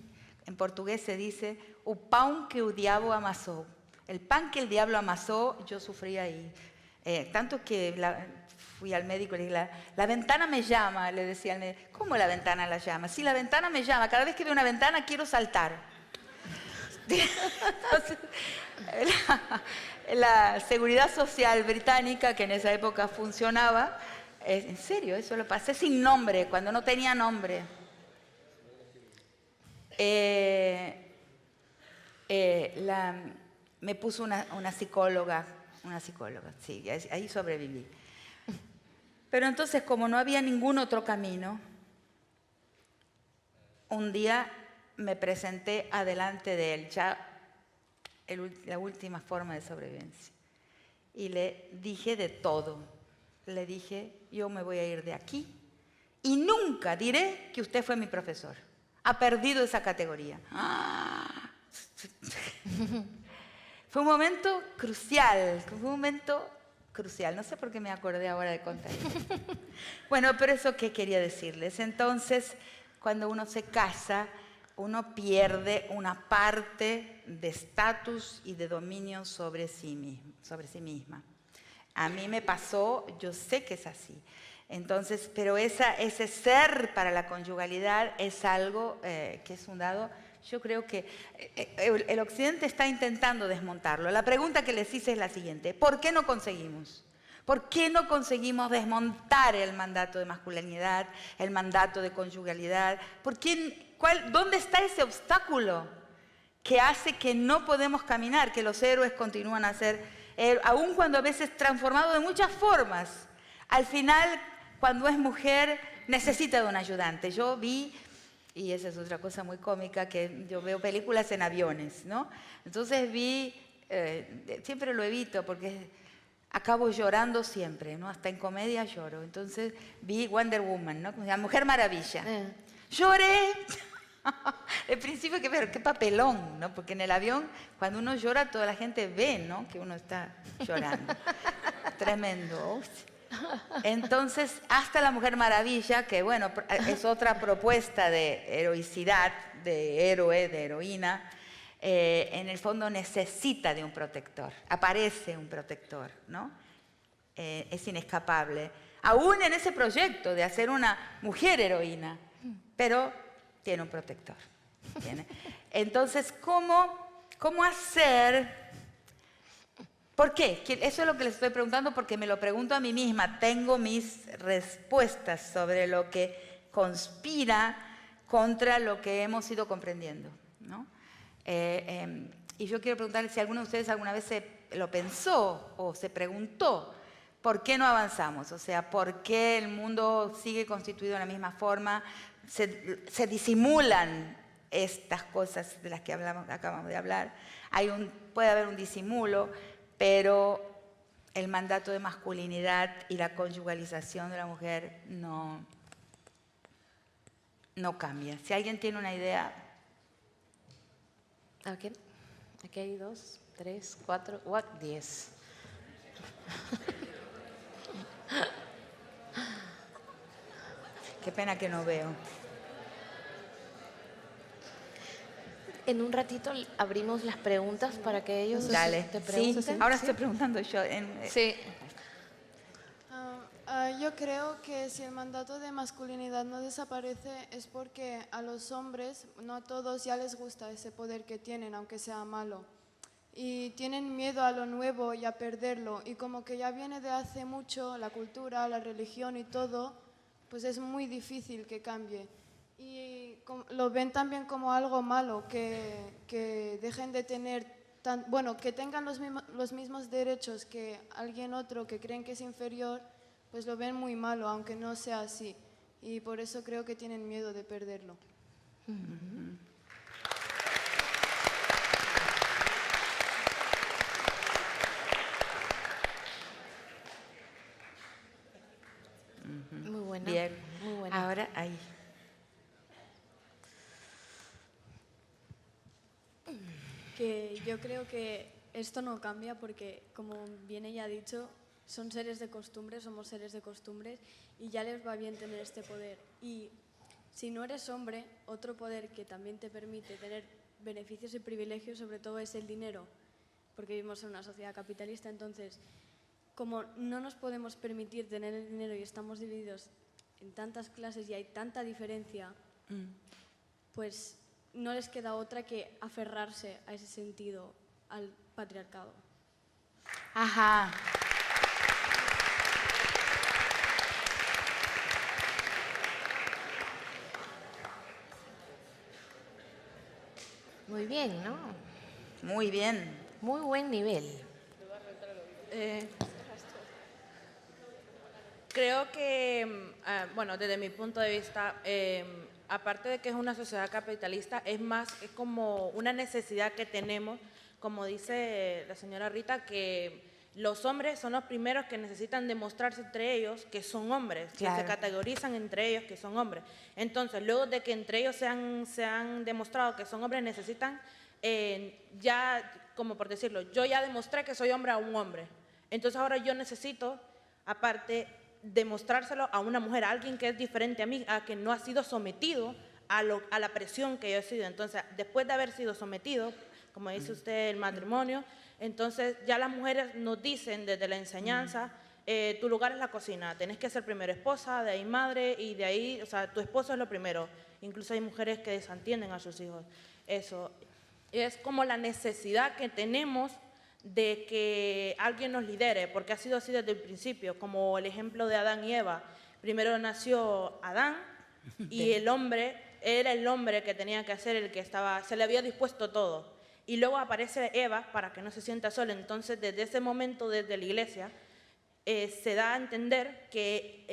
En portugués se dice, o pão que o diabo amassou. El pan que el diablo amasó, yo sufrí ahí. Tanto que fui al médico y le dije, la ventana me llama, le decía al médico. ¿Cómo la ventana la llama? Sí, la ventana me llama. Cada vez que veo una ventana quiero saltar. Entonces, la seguridad social británica, que en esa época funcionaba, en serio, eso lo pasé sin nombre, cuando no tenía nombre. Me puso una psicóloga, sí, ahí sobreviví. Pero entonces, como no había ningún otro camino, un día me presenté adelante de él, ya la última forma de sobrevivencia. Y le dije de todo. Le dije, yo me voy a ir de aquí y nunca diré que usted fue mi profesor. Ha perdido esa categoría. Fue un momento crucial, no sé por qué me acordé ahora de contar eso. Bueno, pero eso qué quería decirles. Entonces, cuando uno se casa, uno pierde una parte de estatus y de dominio sobre sí misma. A mí me pasó, yo sé que es así. Entonces, pero ese ser para la conyugalidad es algo que es fundado. Yo creo que el Occidente está intentando desmontarlo. La pregunta que les hice es la siguiente. ¿Por qué no conseguimos? ¿Por qué no conseguimos desmontar el mandato de masculinidad, el mandato de conyugalidad? ¿Dónde está ese obstáculo que hace que no podemos caminar, que los héroes continúan a ser, aun cuando a veces transformados de muchas formas? Al final, cuando es mujer, necesita de un ayudante. Yo vi, y esa es otra cosa muy cómica, que yo veo películas en aviones, ¿no? Entonces vi, siempre lo evito porque acabo llorando siempre, ¿no? Hasta en comedia lloro. Entonces vi Wonder Woman, ¿no? La Mujer Maravilla. Lloré. Al principio, qué papelón, ¿no? Porque en el avión, cuando uno llora, toda la gente ve, ¿no? Que uno está llorando. Tremendo. Entonces, hasta La Mujer Maravilla, que bueno, es otra propuesta de heroicidad, de héroe, de heroína, en el fondo necesita de un protector, aparece un protector, ¿no? Es inescapable. Aún en ese proyecto de hacer una mujer heroína, pero tiene un protector. Entonces, ¿cómo hacer? ¿Por qué? Eso es lo que les estoy preguntando porque me lo pregunto a mí misma. Tengo mis respuestas sobre lo que conspira contra lo que hemos ido comprendiendo, ¿no? Y yo quiero preguntarle si alguno de ustedes alguna vez lo pensó o se preguntó por qué no avanzamos, o sea, por qué el mundo sigue constituido de la misma forma, se disimulan estas cosas de las que acabamos de hablar, puede haber un disimulo, pero el mandato de masculinidad y la conyugalización de la mujer no cambia. Si alguien tiene una idea. Aquí hay 2, 3, 4, 10. Qué pena que no veo. En un ratito abrimos las preguntas para que ellos te pregunten. Sí, ahora estoy preguntando yo. Sí. Yo creo que si el mandato de masculinidad no desaparece es porque a los hombres, no a todos, ya les gusta ese poder que tienen, aunque sea malo. Y tienen miedo a lo nuevo y a perderlo. Y como que ya viene de hace mucho la cultura, la religión y todo, pues es muy difícil que cambie. Y lo ven también como algo malo, que dejen de tener, que tengan los mismos derechos que alguien otro que creen que es inferior, pues lo ven muy malo, aunque no sea así. Y por eso creo que tienen miedo de perderlo. Muy buena. Bien. Muy buena. Ahora ahí. Que yo creo que esto no cambia porque, como bien ella ha dicho, son seres de costumbres, somos seres de costumbres y ya les va bien tener este poder. Y si no eres hombre, otro poder que también te permite tener beneficios y privilegios, sobre todo es el dinero, porque vivimos en una sociedad capitalista, entonces, como no nos podemos permitir tener el dinero y estamos divididos en tantas clases y hay tanta diferencia, pues no les queda otra que aferrarse a ese sentido, al patriarcado. Ajá. Muy bien, ¿no? Muy bien. Muy buen nivel. Creo que, bueno, desde mi punto de vista, aparte de que es una sociedad capitalista, es como una necesidad que tenemos, como dice la señora Rita, que los hombres son los primeros que necesitan demostrarse entre ellos que son hombres, Claro. que se categorizan entre ellos que son hombres. Entonces, luego de que entre ellos se han demostrado que son hombres, necesitan ya, como por decirlo, yo ya demostré que soy hombre a un hombre. Entonces ahora yo necesito, aparte, demostrárselo a una mujer, a alguien que es diferente a mí, a que no ha sido sometido a la presión que yo he sido. Entonces, después de haber sido sometido, como dice usted, el matrimonio, entonces ya las mujeres nos dicen desde la enseñanza, tu lugar es la cocina, tenés que ser primero esposa, de ahí madre, y de ahí, o sea, tu esposo es lo primero. Incluso hay mujeres que desentienden a sus hijos. Eso es como la necesidad que tenemos de que alguien nos lidere, porque ha sido así desde el principio, como el ejemplo de Adán y Eva. Primero nació Adán y el hombre era el hombre que tenía que hacer, el que estaba, se le había dispuesto todo. Y luego aparece Eva para que no se sienta sola. Entonces, desde ese momento, desde la iglesia, se da a entender que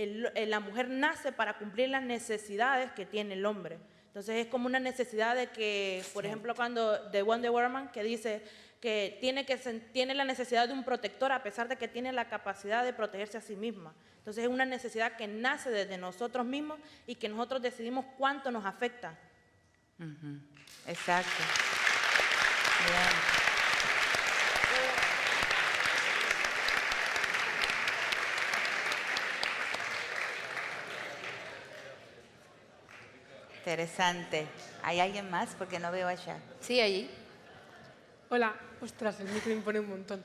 la mujer nace para cumplir las necesidades que tiene el hombre. Entonces, es como una necesidad de que, por ejemplo, cuando de Wonder Woman, que dice que tiene la necesidad de un protector a pesar de que tiene la capacidad de protegerse a sí misma. Entonces, es una necesidad que nace desde nosotros mismos y que nosotros decidimos cuánto nos afecta. Exacto. Bien. Interesante. ¿Hay alguien más? Porque no veo allá. Sí, allí. Hola. Ostras, el micro impone un montón.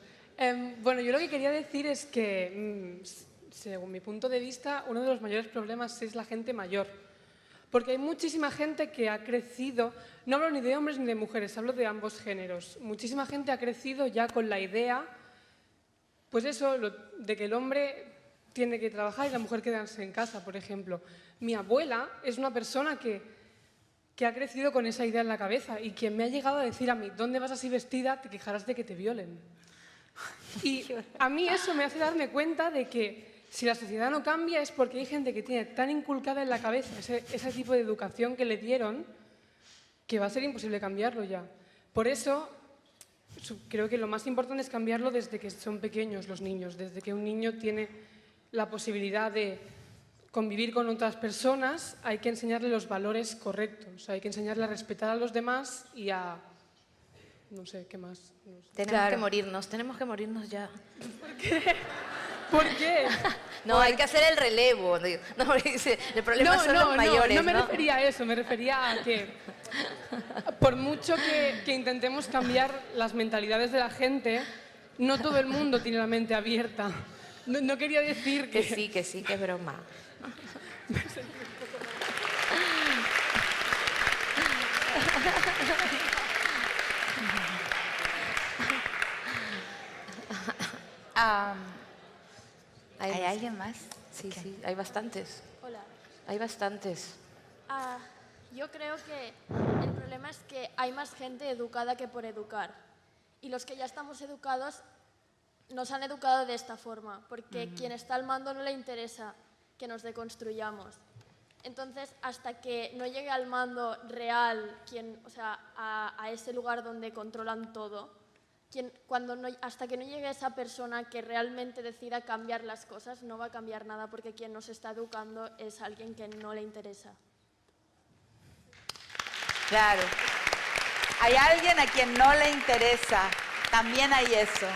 Bueno, yo lo que quería decir es que, según mi punto de vista, uno de los mayores problemas es la gente mayor. Porque hay muchísima gente que ha crecido, no hablo ni de hombres ni de mujeres, hablo de ambos géneros. Muchísima gente ha crecido ya con la idea, pues eso, de que el hombre tiene que trabajar y la mujer quedarse en casa, por ejemplo. Mi abuela es una persona que ha crecido con esa idea en la cabeza y que me ha llegado a decir a mí, ¿dónde vas así vestida? Te quejarás de que te violen. Y a mí eso me hace darme cuenta de que si la sociedad no cambia es porque hay gente que tiene tan inculcada en la cabeza ese tipo de educación que le dieron que va a ser imposible cambiarlo ya. Por eso creo que lo más importante es cambiarlo desde que son pequeños los niños, desde que un niño tiene la posibilidad de convivir con otras personas, hay que enseñarle los valores correctos, hay que enseñarle a respetar a los demás y a... no sé, ¿qué más? No sé. Tenemos que morirnos ya. ¿Por qué? ¿Por qué? No, hay que hacer el relevo. No, el problema son los mayores, no me refería a eso, me refería a que por mucho que intentemos cambiar las mentalidades de la gente, no todo el mundo tiene la mente abierta. No quería decir que... Que sí, que es broma. ¿Hay alguien más? Sí, sí, hay bastantes. Hola. Hay bastantes. Yo creo que el problema es que hay más gente educada que por educar. Y los que ya estamos educados nos han educado de esta forma, porque quien está al mando no le interesa que nos deconstruyamos. Entonces, hasta que no llegue al mando real, a ese lugar donde controlan todo, hasta que no llegue esa persona que realmente decida cambiar las cosas, no va a cambiar nada, porque quien nos está educando es alguien que no le interesa. Claro. Hay alguien a quien no le interesa. También hay eso.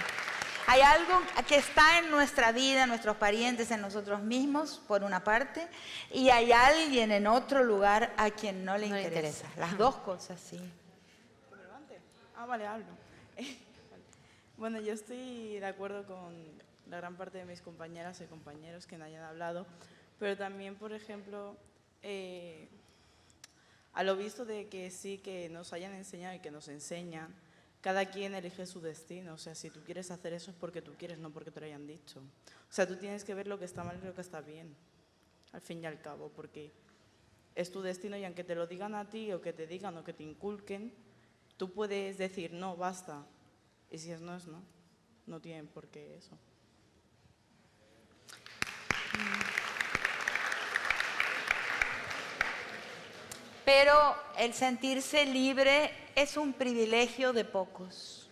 Hay algo que está en nuestra vida, en nuestros parientes, en nosotros mismos, por una parte, y hay alguien en otro lugar a quien no le interesa. Las dos cosas, sí. ¿Que me levante? Vale, hablo. Bueno, yo estoy de acuerdo con la gran parte de mis compañeras y compañeros que no hayan hablado, pero también, por ejemplo, a lo visto de que sí que nos hayan enseñado y que nos enseñan, cada quien elige su destino. O sea, si tú quieres hacer eso es porque tú quieres, no porque te lo hayan dicho. O sea, tú tienes que ver lo que está mal y lo que está bien, al fin y al cabo, porque es tu destino y aunque te lo digan a ti o que te digan o que te inculquen, tú puedes decir no, basta. Y si es no, no tienen por qué eso. Pero el sentirse libre es un privilegio de pocos.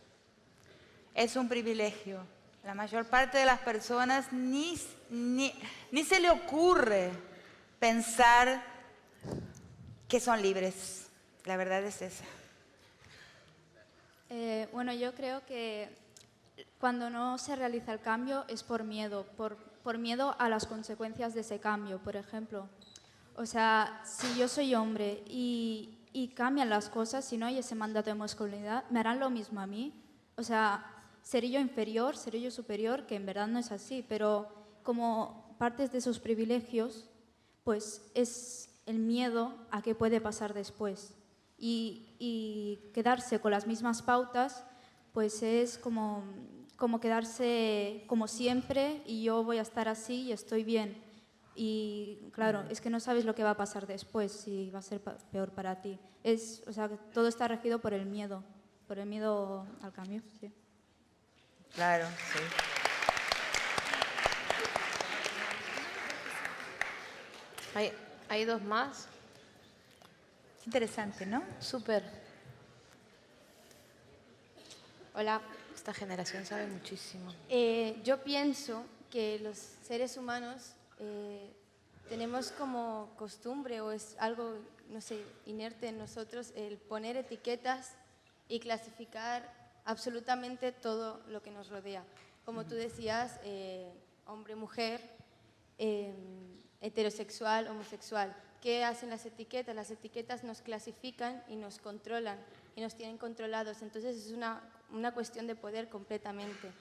Es un privilegio. La mayor parte de las personas ni se le ocurre pensar que son libres. La verdad es esa. Bueno, yo creo que cuando no se realiza el cambio es por miedo, por miedo a las consecuencias de ese cambio, por ejemplo. O sea, si yo soy hombre y cambian las cosas, si no hay ese mandato de masculinidad, ¿me harán lo mismo a mí? O sea, ¿seré yo inferior, seré yo superior? Que en verdad no es así, pero como partes de esos privilegios, pues es el miedo a qué puede pasar después. Y quedarse con las mismas pautas, pues es como quedarse como siempre y yo voy a estar así y estoy bien. Y claro, es que no sabes lo que va a pasar después, si va a ser peor para ti. O sea, todo está regido por el miedo al cambio. Sí. Claro, sí. Hay dos más. Interesante, ¿no? Súper. Hola. Esta generación sabe muchísimo. Yo pienso que los seres humanos tenemos como costumbre, o es algo, no sé, inerte en nosotros, el poner etiquetas y clasificar absolutamente todo lo que nos rodea. Como tú decías, hombre, mujer, heterosexual, homosexual. ¿Qué hacen las etiquetas? Las etiquetas nos clasifican y nos controlan y nos tienen controlados. Entonces es una cuestión de poder completamente.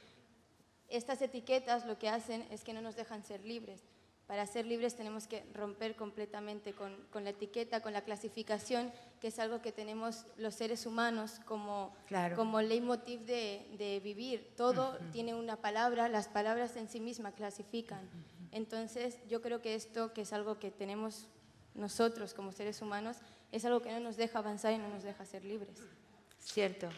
Estas etiquetas lo que hacen es que no nos dejan ser libres. Para ser libres tenemos que romper completamente con la etiqueta, con la clasificación, que es algo que tenemos los seres humanos como leitmotiv de vivir. Todo tiene una palabra, las palabras en sí mismas clasifican. Entonces yo creo que esto, que es algo que tenemos nosotros como seres humanos, es algo que no nos deja avanzar y no nos deja ser libres. Cierto.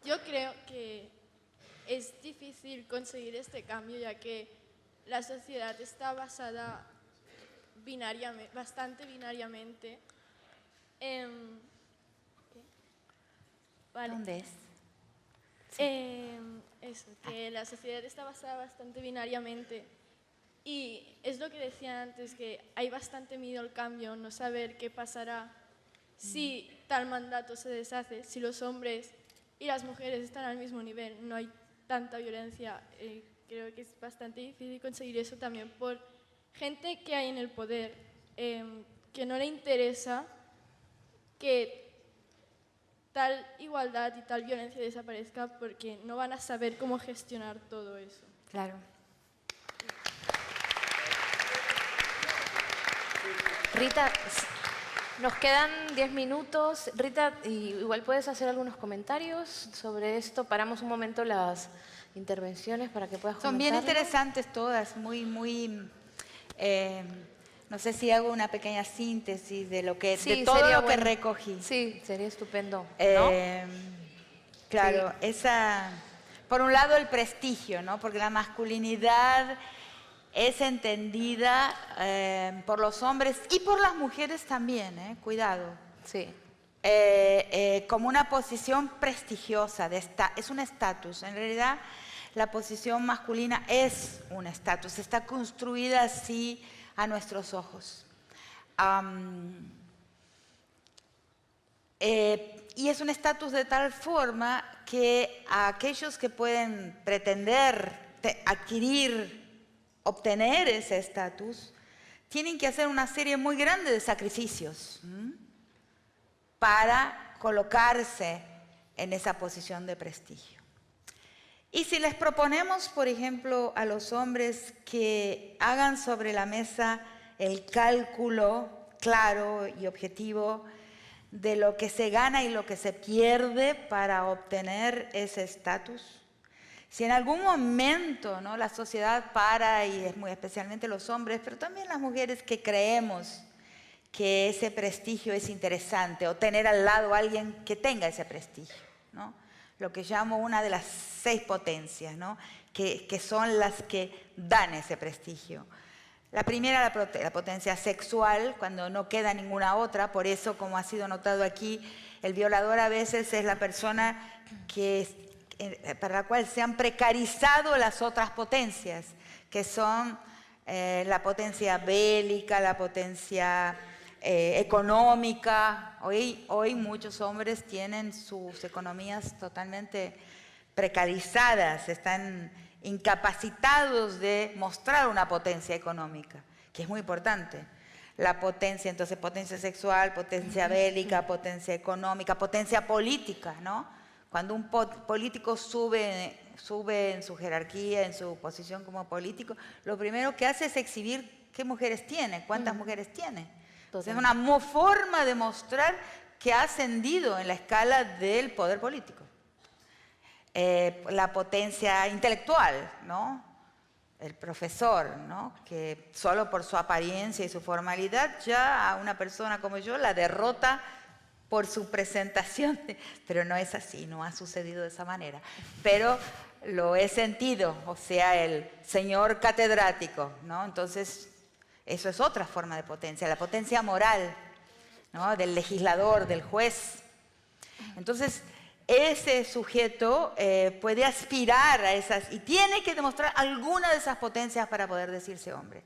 Yo creo que es difícil conseguir este cambio, ya que la sociedad está basada bastante binariamente. ¿Dónde es? Eso, que la sociedad está basada bastante binariamente. Y es lo que decía antes, que hay bastante miedo al cambio, no saber qué pasará si tal mandato se deshace, si los hombres y las mujeres están al mismo nivel, no hay tanta violencia. Creo que es bastante difícil conseguir eso también por gente que hay en el poder, que no le interesa que tal igualdad y tal violencia desaparezca, porque no van a saber cómo gestionar todo eso. Claro. Rita, nos quedan 10 minutos. Rita, igual puedes hacer algunos comentarios sobre esto. Paramos un momento las intervenciones para que puedas Son bien comentarlo. interesantes todas, no sé si hago una pequeña síntesis de lo que, de todo lo que recogí. Sí, sería estupendo, ¿no? Claro, por un lado el prestigio, ¿no? Porque la masculinidad es entendida por los hombres y por las mujeres también, cuidado. Sí. Como una posición prestigiosa, es un estatus. En realidad, la posición masculina es un estatus, está construida así a nuestros ojos. Y es un estatus de tal forma que a aquellos que pueden pretender obtener ese estatus, tienen que hacer una serie muy grande de sacrificios para colocarse en esa posición de prestigio. Y si les proponemos, por ejemplo, a los hombres que hagan sobre la mesa el cálculo claro y objetivo de lo que se gana y lo que se pierde para obtener ese estatus, si en algún momento, ¿no?, la sociedad para, y es muy especialmente los hombres, pero también las mujeres que creemos que ese prestigio es interesante, o tener al lado a alguien que tenga ese prestigio, ¿no? Lo que llamo una de las 6 potencias, ¿no?, que son las que dan ese prestigio. La primera, la potencia sexual, cuando no queda ninguna otra. Por eso, como ha sido notado aquí, el violador a veces es la persona para la cual se han precarizado las otras potencias, que son la potencia bélica, la potencia económica. Hoy muchos hombres tienen sus economías totalmente precarizadas, están incapacitados de mostrar una potencia económica, que es muy importante. La potencia, entonces, potencia sexual, potencia bélica, potencia económica, potencia política, ¿no? Cuando un político sube en su jerarquía, en su posición como político, lo primero que hace es exhibir qué mujeres tiene, cuántas mujeres tiene. Entonces es una forma de mostrar que ha ascendido en la escala del poder político. La potencia intelectual, ¿no? El profesor, ¿no? Que solo por su apariencia y su formalidad ya a una persona como yo la derrota por su presentación, pero no es así, no ha sucedido de esa manera. Pero lo he sentido, o sea, el señor catedrático, ¿no? Entonces, eso es otra forma de potencia, la potencia moral, ¿no? Del legislador, del juez. Entonces, ese sujeto puede aspirar a esas, y tiene que demostrar alguna de esas potencias para poder decirse hombre.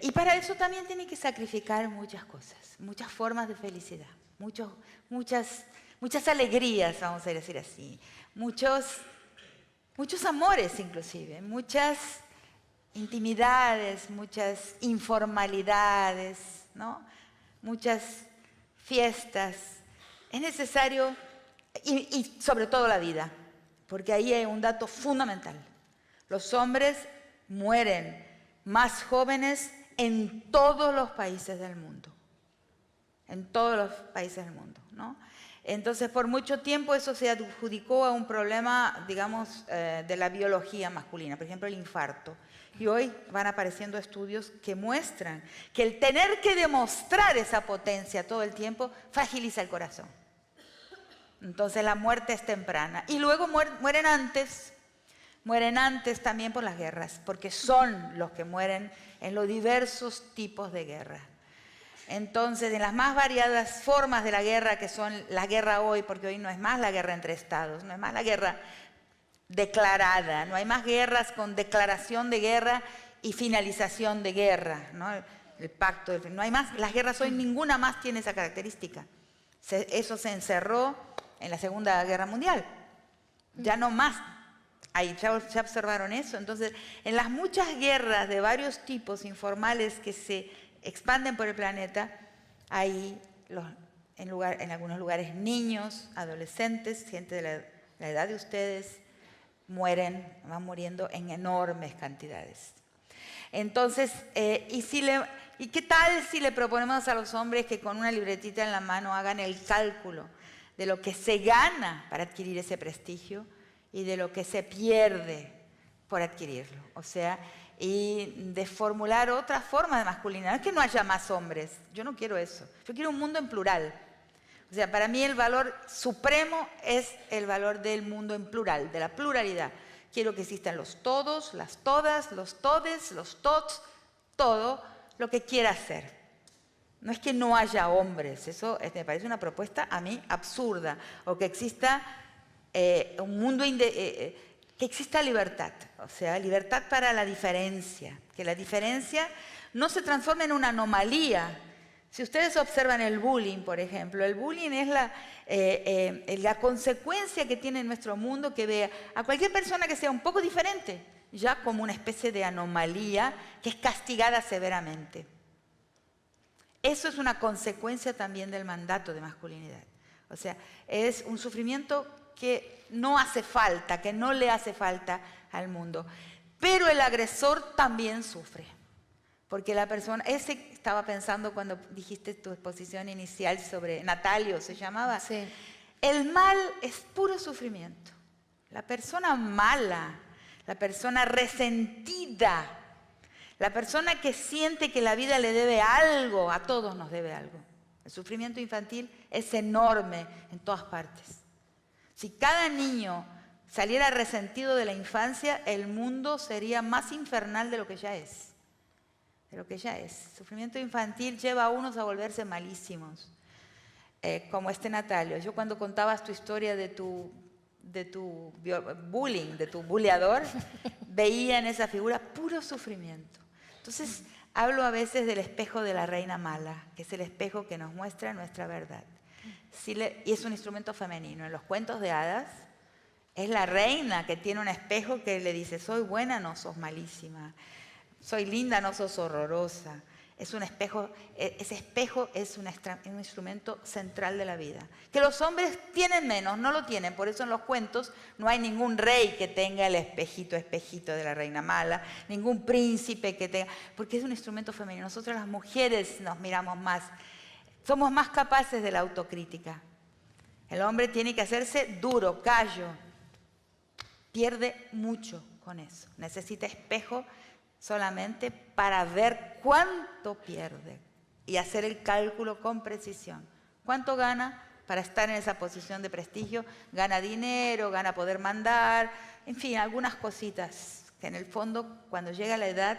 Y para eso también tiene que sacrificar muchas cosas, muchas formas de felicidad, muchas alegrías, vamos a decir así, muchos amores inclusive, muchas intimidades, muchas informalidades, ¿no? Muchas fiestas. Es necesario, y sobre todo la vida, porque ahí hay un dato fundamental. Los hombres mueren más jóvenes en todos los países del mundo. En todos los países del mundo, ¿no? Entonces, por mucho tiempo eso se adjudicó a un problema, digamos, de la biología masculina, por ejemplo, el infarto. Y hoy van apareciendo estudios que muestran que el tener que demostrar esa potencia todo el tiempo fragiliza el corazón. Entonces la muerte es temprana. Y luego mueren antes también por las guerras, porque son los que mueren en los diversos tipos de guerra. Entonces, en las más variadas formas de la guerra, que son la guerra hoy, porque hoy no es más la guerra entre estados, no es más la guerra declarada, no hay más guerras con declaración de guerra y finalización de guerra, ¿no? El pacto, no hay más, las guerras hoy ninguna más tiene esa característica. Eso se encerró en la Segunda Guerra Mundial, ya no más. Ahí ya observaron eso. Entonces, en las muchas guerras de varios tipos informales que se expanden por el planeta, hay en algunos lugares niños, adolescentes, gente de la edad de ustedes, van muriendo en enormes cantidades. Entonces, ¿y qué tal si le proponemos a los hombres que con una libretita en la mano hagan el cálculo de lo que se gana para adquirir ese prestigio y de lo que se pierde por adquirirlo? O sea, y de formular otra forma de masculinidad. No es que no haya más hombres, yo no quiero eso. Yo quiero un mundo en plural. O sea, para mí el valor supremo es el valor del mundo en plural, de la pluralidad. Quiero que existan los todos, las todas, los todes, los tots, todo lo que quiera ser. No es que no haya hombres, eso me parece una propuesta a mí absurda. O que exista un mundo, que exista libertad, o sea, libertad para la diferencia. Que la diferencia no se transforme en una anomalía. Si ustedes observan el bullying, por ejemplo, el bullying es la consecuencia que tiene en nuestro mundo que vea a cualquier persona que sea un poco diferente, ya como una especie de anomalía que es castigada severamente. Eso es una consecuencia también del mandato de masculinidad. O sea, es un sufrimiento que no hace falta, que no le hace falta al mundo. Pero el agresor también sufre. Porque la persona, estaba pensando cuando dijiste tu exposición inicial sobre Natalio, se llamaba. Sí. El mal es puro sufrimiento. La persona mala, la persona resentida, la persona que siente que la vida le debe algo, a todos nos debe algo. El sufrimiento infantil es enorme en todas partes. Si cada niño saliera resentido de la infancia, el mundo sería más infernal de lo que ya es. El sufrimiento infantil lleva a unos a volverse malísimos, como Natalio. Yo cuando contabas tu historia de tu bullying, de tu bulleador, veía en esa figura puro sufrimiento. Entonces, hablo a veces del espejo de la reina mala, que es el espejo que nos muestra nuestra verdad. Y es un instrumento femenino. En los cuentos de hadas, es la reina que tiene un espejo que le dice, soy buena, no sos malísima. Soy linda, no sos horrorosa. es un espejo, ese espejo es un instrumento central de la vida. Que los hombres tienen menos, no lo tienen, por eso en los cuentos no hay ningún rey que tenga el espejito de la reina mala, ningún príncipe que tenga, porque es un instrumento femenino. Nosotras las mujeres nos miramos más, somos más capaces de la autocrítica. El hombre tiene que hacerse duro, callo, pierde mucho con eso, necesita espejo solamente para ver cuánto pierde y hacer el cálculo con precisión. ¿Cuánto gana para estar en esa posición de prestigio? Gana dinero, gana poder mandar, en fin, algunas cositas que en el fondo cuando llega la edad,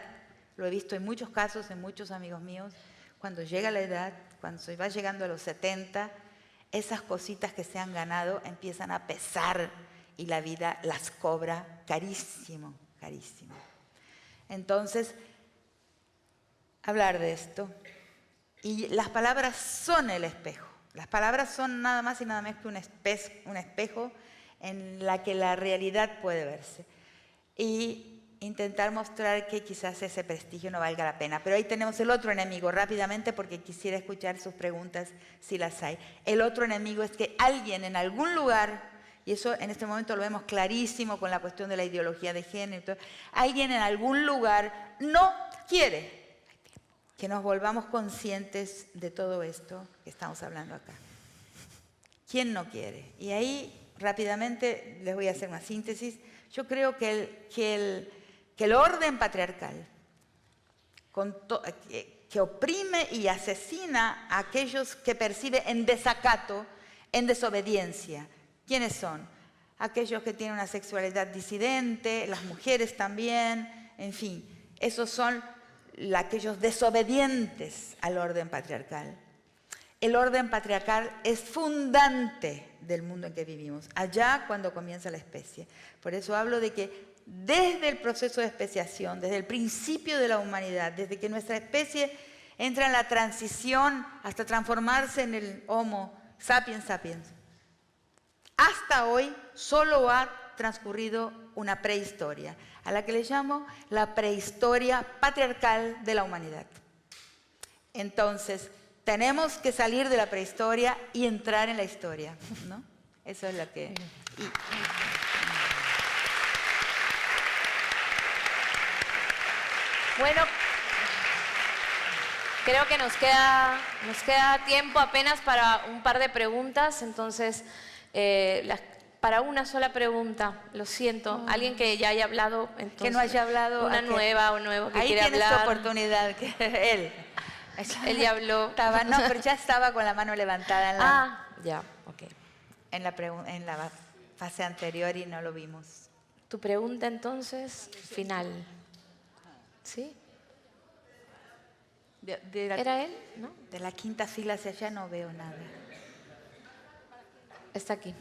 lo he visto en muchos casos, en muchos amigos míos, cuando llega la edad, cuando se va llegando a los 70, esas cositas que se han ganado empiezan a pesar y la vida las cobra carísimo, carísimo. Entonces, hablar de esto. Y las palabras son el espejo. Las palabras son nada más y nada menos que un espejo en la que la realidad puede verse. Y intentar mostrar que quizás ese prestigio no valga la pena. Pero ahí tenemos el otro enemigo, rápidamente, porque quisiera escuchar sus preguntas si las hay. El otro enemigo es que alguien en algún lugar, y eso en este momento lo vemos clarísimo con la cuestión de la ideología de género, alguien en algún lugar no quiere que nos volvamos conscientes de todo esto que estamos hablando acá. ¿Quién no quiere? Y ahí rápidamente les voy a hacer una síntesis. Yo creo que el orden patriarcal que oprime y asesina a aquellos que percibe en desacato, en desobediencia. ¿Quiénes son? Aquellos que tienen una sexualidad disidente, las mujeres también, en fin, esos son aquellos desobedientes al orden patriarcal. El orden patriarcal es fundante del mundo en que vivimos, allá cuando comienza la especie. Por eso hablo de que desde el proceso de especiación, desde el principio de la humanidad, desde que nuestra especie entra en la transición hasta transformarse en el Homo sapiens sapiens, hasta hoy solo ha transcurrido una prehistoria, a la que le llamo la prehistoria patriarcal de la humanidad. Entonces, tenemos que salir de la prehistoria y entrar en la historia, ¿no? Eso es lo que... Bueno, creo que nos queda tiempo apenas para un par de preguntas, entonces... para una sola pregunta, lo siento. Alguien que ya haya hablado, entonces, que no haya hablado, una nueva o nuevo que ahí quiera hablar. Ahí tienes tu oportunidad, que él. Él ya habló. No, pero ya estaba con la mano levantada en la, ya, ok. En la fase anterior y no lo vimos. Tu pregunta entonces, final. ¿Sí? ¿Era él? ¿No? De la quinta fila hacia allá no veo nada. Está aquí.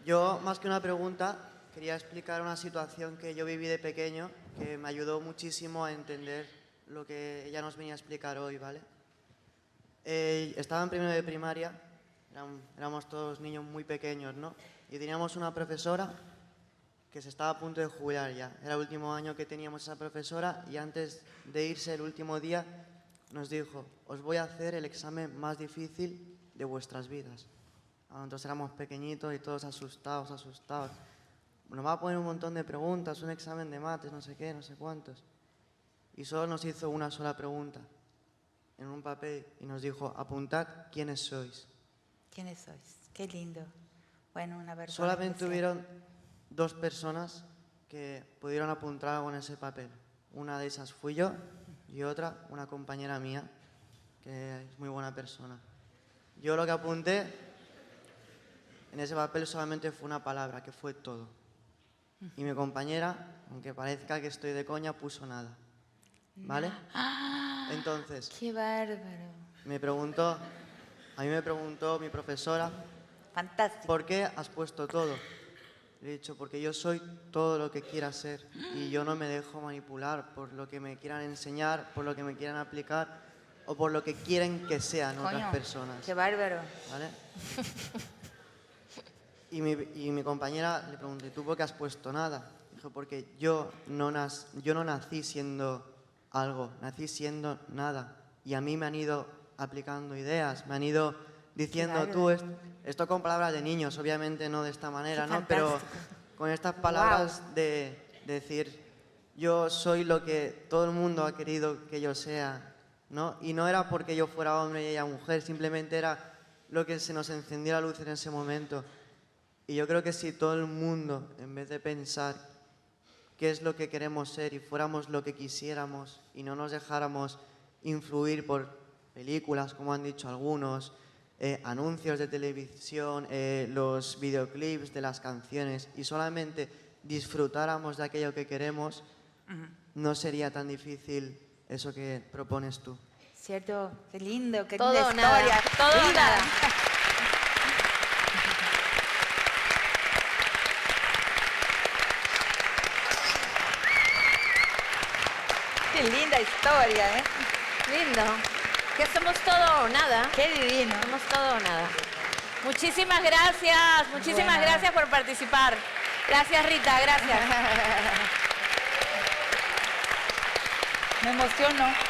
Yo, más que una pregunta, quería explicar una situación que yo viví de pequeño que me ayudó muchísimo a entender lo que ella nos venía a explicar hoy, ¿vale? Estaba en primero de primaria, éramos todos niños muy pequeños, ¿no? Y teníamos una profesora que se estaba a punto de jubilar ya. Era el último año que teníamos esa profesora y antes de irse el último día nos dijo: os voy a hacer el examen más difícil de vuestras vidas. Entonces éramos pequeñitos y todos asustados. Nos va a poner un montón de preguntas, un examen de mates, no sé qué, no sé cuántos. Y solo nos hizo una sola pregunta en un papel y nos dijo: apuntad quiénes sois. ¿Quiénes sois? Qué lindo. Bueno, una verdad. Solamente hubieron 2 personas que pudieron apuntar algo en ese papel. Una de esas fui yo y otra, una compañera mía, que es muy buena persona. Yo lo que apunté en ese papel solamente fue una palabra, que fue todo. Y mi compañera, aunque parezca que estoy de coña, puso nada. ¿Vale? Entonces, ¡qué bárbaro! A mí me preguntó mi profesora, fantástico, ¿por qué has puesto todo? Le he dicho: porque yo soy todo lo que quiera ser y yo no me dejo manipular por lo que me quieran enseñar, por lo que me quieran aplicar o por lo que quieren que sean otras personas. ¡Qué bárbaro! ¿Vale? Y mi compañera le pregunté: ¿tú por qué has puesto nada? Dije: mucho porque yo no nací siendo algo, nací siendo nada. Y a mí me han ido aplicando ideas, me han ido diciendo tú esto con palabras de niños, obviamente no de esta manera, ¿no? Pero con estas palabras de decir yo soy lo que todo el mundo ha querido que yo sea, ¿no? Y no era porque yo fuera hombre y ella mujer, simplemente era lo que se nos encendió la luz en ese momento. Y yo creo que si todo el mundo, en vez de pensar qué es lo que queremos ser y fuéramos lo que quisiéramos y no nos dejáramos influir por películas, como han dicho algunos, anuncios de televisión, los videoclips de las canciones y solamente disfrutáramos de aquello que queremos, no sería tan difícil eso que propones tú. ¿Cierto? Qué lindo, qué Todo linda o nada, historia. todo o Viva. nada. Qué linda historia, ¿eh? Lindo. Que somos todo o nada. Qué divino. Somos todo o nada. Muchísimas gracias por participar. Gracias, Rita, gracias. Me emociono.